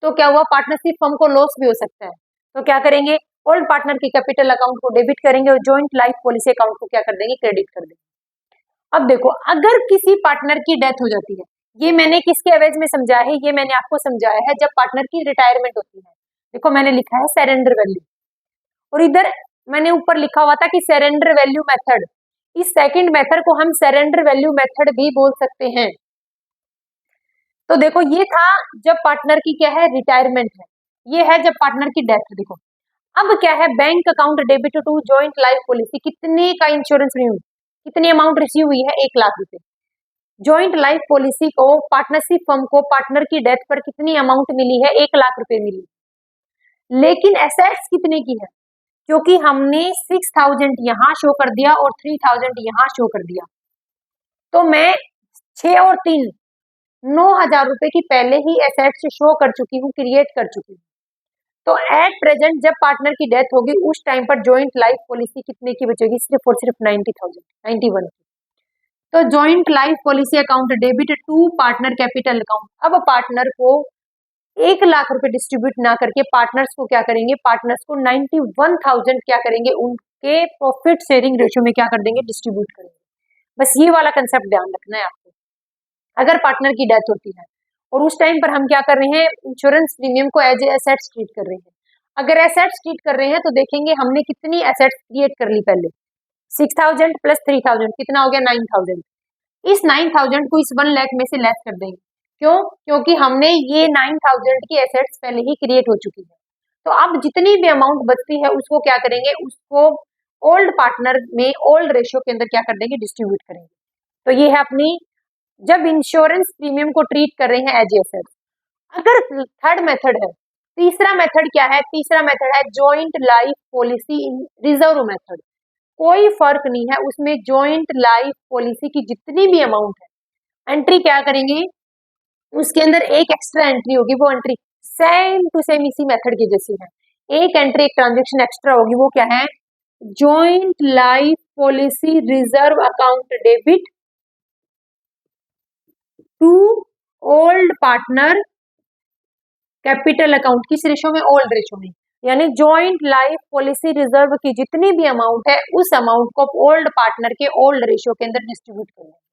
तो क्या हुआ, पार्टनरशिप फर्म को लॉस भी हो सकता है। तो क्या करेंगे, ओल्ड पार्टनर के कैपिटल अकाउंट को डेबिट करेंगे और जॉइंट लाइफ पॉलिसी अकाउंट को क्या कर देंगे, क्रेडिट कर देंगे। अब देखो अगर किसी पार्टनर की डेथ हो जाती है, ये मैंने किसके एवज में समझाया है, ये मैंने आपको समझाया है जब पार्टनर की रिटायरमेंट होती है। देखो मैंने लिखा है सरेंडर वैल्यू, और इधर मैंने ऊपर लिखा हुआ था कि सरेंडर वैल्यू मेथड। इस सेकंड मेथड को हम सरेंडर वैल्यू मेथड भी बोल सकते हैं। तो देखो ये था जब पार्टनर की क्या है, रिटायरमेंट है, ये है जब पार्टनर की डेथ। देखो अब क्या है, bank account debit to joint life policy, कितने का इंश्योरेंस प्रीमियम, कितनी अमाउंट रिसीव हुई है, 1,00,000 रुपए। जॉइंट लाइफ पॉलिसी को पार्टनरशिप फर्म को पार्टनर की डेथ पर कितनी अमाउंट मिली है, 1,00,000 रुपए मिली। लेकिन एसेट्स कितने की है, क्योंकि हमने 6000 यहाँ शो कर दिया और 3000 यहाँ शो कर दिया, तो मैं 6 और 3 9,000 रुपए की पहले ही एसेट्स शो कर चुकी हूँ, क्रिएट कर चुकी हूँ। तो एट प्रेजेंट जब पार्टनर की डेथ होगी उस टाइम पर जॉइंट लाइफ पॉलिसी कितने की बचेगी, सिर्फ और सिर्फ 90,000, 91 की। तो joint life policy account debit to partner capital account. अब पार्टनर को 1,00,000 रुपए डिस्ट्रीब्यूट ना करके पार्टनर्स को क्या करेंगे, पार्टनर्स को 91,000 क्या करेंगे, उनके प्रॉफिट शेयरिंग रेशियो में क्या कर देंगे, डिस्ट्रीब्यूट करेंगे। बस ये वाला कंसेप्ट ध्यान रखना है आपको। अगर पार्टनर की डेथ होती है और उस टाइम पर हम क्या कर रहे हैं, इंश्योरेंस प्रीमियम को एज ए एसेट्स ट्रीट कर रहे हैं। अगर एसेट्स ट्रीट कर रहे हैं तो देखेंगे हमने कितनी एसेट्स क्रिएट कर ली पहले, 6,000 प्लस 3,000 कितना हो गया, 9,000। इस 9,000 को इस 1 लाख में से लेस कर देंगे। क्यों, क्योंकि हमने ये 9,000 की एसेट्स पहले ही क्रिएट हो चुकी है। तो अब जितनी भी अमाउंट बचती है उसको क्या करेंगे, उसको ओल्ड पार्टनर में ओल्ड रेशियो के अंदर क्या कर देंगे, डिस्ट्रीब्यूट करेंगे। तो ये है अपनी, जब इंश्योरेंस प्रीमियम को ट्रीट कर रहे हैं एज एसेट। अगर थर्ड मेथड है, तीसरा मेथड क्या है, तीसरा मेथड है joint life policy in reserve method. कोई फर्क नहीं है उसमें, जॉइंट लाइफ पॉलिसी की जितनी भी अमाउंट है एंट्री क्या करेंगे, उसके अंदर एक एक्स्ट्रा एंट्री होगी, वो एंट्री सेम टू सेम इसी मेथड की जैसी है, एक एंट्री एक ट्रांजेक्शन एक्स्ट्रा होगी, वो क्या है, joint life policy reserve account debit to old partner capital account. किस रेशो में, ओल्ड रेशो में। यानी जॉइंट लाइफ पॉलिसी रिजर्व की जितनी भी अमाउंट है उस अमाउंट को ओल्ड पार्टनर के ओल्ड रेशो के अंदर डिस्ट्रीब्यूट करना है।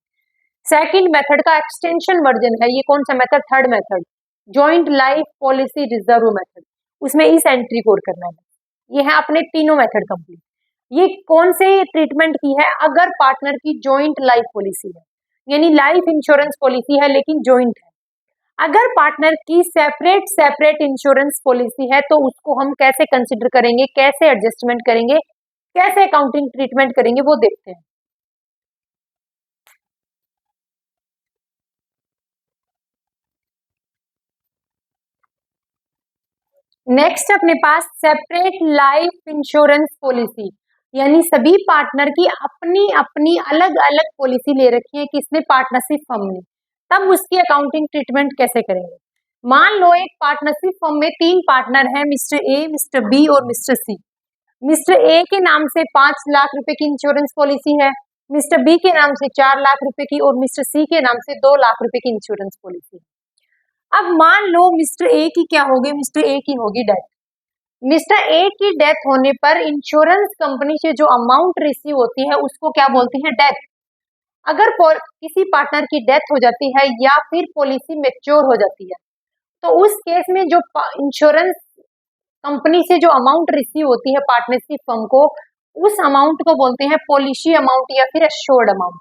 सेकंड मेथड का एक्सटेंशन वर्जन है, ये कौन सा method, third method, joint life policy reserve method. उसमें इस एंट्री कोड करना है। ये है अपने तीनों मेथड कंप्लीट। ये कौन से ट्रीटमेंट की है, अगर पार्टनर की जॉइंट लाइफ पॉलिसी है, यानी लाइफ इंश्योरेंस पॉलिसी है लेकिन जॉइंट है। अगर पार्टनर की सेपरेट सेपरेट इंश्योरेंस पॉलिसी है तो उसको हम कैसे कंसिडर करेंगे, कैसे एडजस्टमेंट करेंगे, कैसे अकाउंटिंग ट्रीटमेंट करेंगे, वो देखते हैं। नेक्स्ट अपने पास सेपरेट लाइफ इंश्योरेंस पॉलिसी, यानी सभी पार्टनर की अपनी अपनी अलग अलग पॉलिसी ले रखी है किसने, पार्टनरशिप फर्म ने। तब उसकी अकाउंटिंग ट्रीटमेंट कैसे करेंगे। मान लो एक पार्टनरशिप फर्म में 3 पार्टनर हैं, मिस्टर ए, मिस्टर बी और मिस्टर सी। मिस्टर ए के नाम से 5 लाख रुपए की इंश्योरेंस पॉलिसी है, मिस्टर बी के नाम से 4 लाख रुपए की और मिस्टर सी के नाम से 2 लाख रुपए की इंश्योरेंस पॉलिसी है। अब मान लो मिस्टर ए की क्या होगी, मिस्टर ए की होगी डेथ। मिस्टर ए की डेथ होने पर इंश्योरेंस कंपनी से जो अमाउंट रिसीव होती है उसको क्या बोलती है, डेथ। अगर किसी पार्टनर की डेथ हो जाती है या फिर पॉलिसी मैच्योर हो जाती है तो उस केस में जो इंश्योरेंस कंपनी से जो अमाउंट रिसीव होती है पार्टनरशिप फर्म को, उस अमाउंट को बोलते हैं पॉलिसी अमाउंट या फिर एश्योर्ड अमाउंट।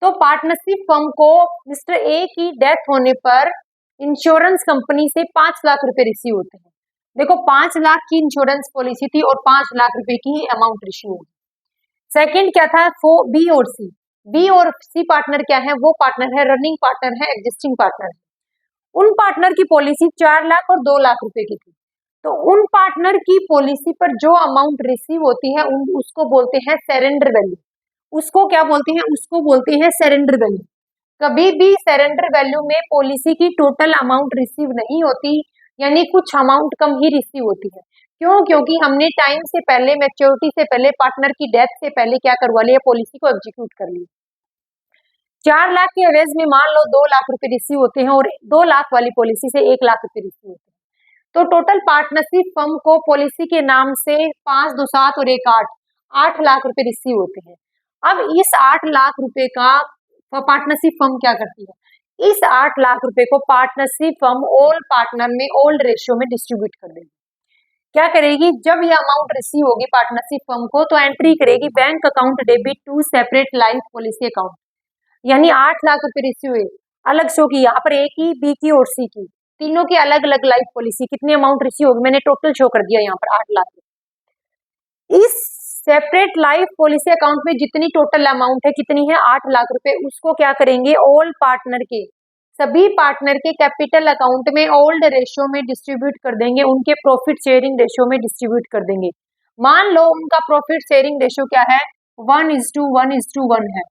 तो पार्टनरशिप फर्म को मिस्टर ए की डेथ होने पर इंश्योरेंस कंपनी से 5 लाख रुपए रिसीव होते हैं। देखो 5 लाख की इंश्योरेंस पॉलिसी थी और 5 लाख रुपए की अमाउंट रिसीव होगी। सेकंड क्या था, बी और सी। बी और सी पार्टनर क्या है, वो पार्टनर है रनिंग पार्टनर है, एग्जिस्टिंग पार्टनर है। उन पार्टनर की पॉलिसी 4 लाख और 2 लाख रुपए की थी। तो उन पार्टनर की पॉलिसी पर जो अमाउंट रिसीव होती है उसको बोलते हैं सरेंडर वैल्यू। उसको क्या बोलते हैं, उसको बोलते हैं सरेंडर वैल्यू। कभी भी सरेंडर वैल्यू में पॉलिसी की टोटल अमाउंट रिसीव नहीं होती, यानी कुछ अमाउंट कम ही रिसीव होती है। क्यों, क्योंकि हमने टाइम से पहले, मैच्योरिटी से पहले, पार्टनर की डेथ से पहले क्या करवा लिया, पॉलिसी को एग्जीक्यूट कर लिया। 4 लाख के एवरेज में मान लो 2 लाख रुपए रिसीव होते हैं और 2 लाख वाली पॉलिसी से 1 लाख रुपए रिसीव होते हैं। तो टोटल पार्टनरशिप फर्म को पॉलिसी के नाम से 5 2 7 और 1 8 लाख रुपए रिसीव होते हैं। अब इस 8 लाख रुपए का पार्टनरशिप फर्म क्या करती है, इस 8 लाख रुपए को पार्टनरशिप फर्म ओल्ड पार्टनर में ओल्ड रेशियो में डिस्ट्रीब्यूट कर देगी। क्या करेगी, जब ये अमाउंट रिसीव होगी पार्टनरशिप फर्म को तो एंट्री करेगी bank account debit to separate life policy account. यानी 8 लाख रुपए रिसीव हुए, अलग शो की, यहाँ पर ए की, बी की और सी की, तीनों की अलग अलग लाइफ पॉलिसी, कितनी अमाउंट रिसीव होगी मैंने टोटल शो कर दिया यहाँ पर 8 लाख। इस सेपरेट लाइफ पॉलिसी अकाउंट में जितनी टोटल अमाउंट है, कितनी है, 8 लाख रुपए, उसको क्या करेंगे, ऑल पार्टनर के सभी पार्टनर के कैपिटल अकाउंट में ओल्ड रेशियो में डिस्ट्रीब्यूट कर देंगे, उनके प्रॉफिट शेयरिंग रेशियो में डिस्ट्रीब्यूट कर देंगे। मान लो उनका प्रॉफिट शेयरिंग रेशियो क्या है, 1:1:1 है,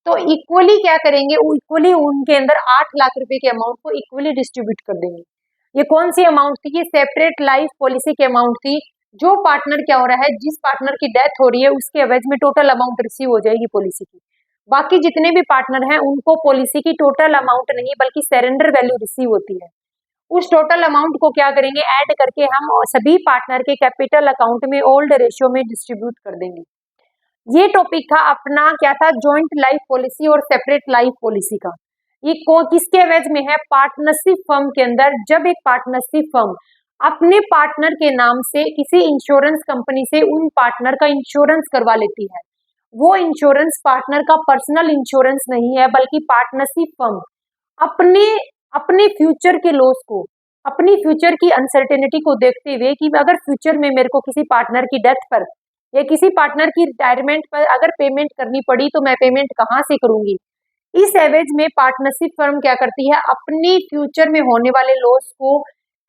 तो इक्वली क्या करेंगे, इक्वली उनके अंदर 8 लाख रुपए के अमाउंट को इक्वली डिस्ट्रीब्यूट कर देंगे। ये कौन सी अमाउंट थी, ये सेपरेट लाइफ पॉलिसी की अमाउंट थी। जो पार्टनर क्या हो रहा है, जिस पार्टनर की डेथ हो रही है उसके एवज में टोटल अमाउंट रिसीव हो जाएगी पॉलिसी की। बाकी जितने भी पार्टनर हैं उनको पॉलिसी की टोटल अमाउंट नहीं बल्कि सरेंडर वैल्यू रिसीव होती है। उस टोटल अमाउंट को क्या करेंगे, ऐड करके हम सभी पार्टनर के कैपिटल अकाउंट में ओल्ड रेशियो में डिस्ट्रीब्यूट कर देंगे। ये टॉपिक था अपना, क्या था, जॉइंट लाइफ पॉलिसी और सेपरेट लाइफ पॉलिसी का। ये किसके एवज में है, पार्टनरशिप फर्म के अंदर। जब एक पार्टनरशिप फर्म अपने पार्टनर के नाम से किसी इंश्योरेंस कंपनी से उन पार्टनर का इंश्योरेंस करवा लेती है, वो इंश्योरेंस पार्टनर का पर्सनल इंश्योरेंस नहीं है बल्कि पार्टनरशिप फर्म अपने अपने फ्यूचर के लॉस को, अपनी फ्यूचर की अनसर्टेनिटी को देखते हुए कि अगर फ्यूचर में मेरे को किसी पार्टनर की डेथ पर या किसी पार्टनर की रिटायरमेंट पर अगर पेमेंट करनी पड़ी तो मैं पेमेंट कहाँ से करूंगी। इस एवज में पार्टनरशिप फर्म क्या करती है, अपनी फ्यूचर में होने वाले लॉस को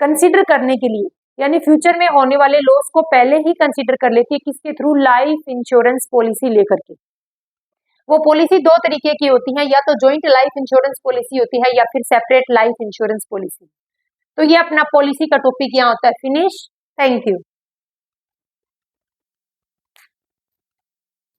कंसीडर करने के लिए, यानी फ्यूचर में होने वाले लॉस को पहले ही कंसीडर कर लेती है, किसके थ्रू, लाइफ इंश्योरेंस पॉलिसी लेकर के। वो पॉलिसी दो तरीके की होती है, या तो जॉइंट लाइफ इंश्योरेंस पॉलिसी होती है या फिर सेपरेट लाइफ इंश्योरेंस पॉलिसी। तो ये अपना पॉलिसी का टॉपिक यहाँ होता है फिनिश। Thank you.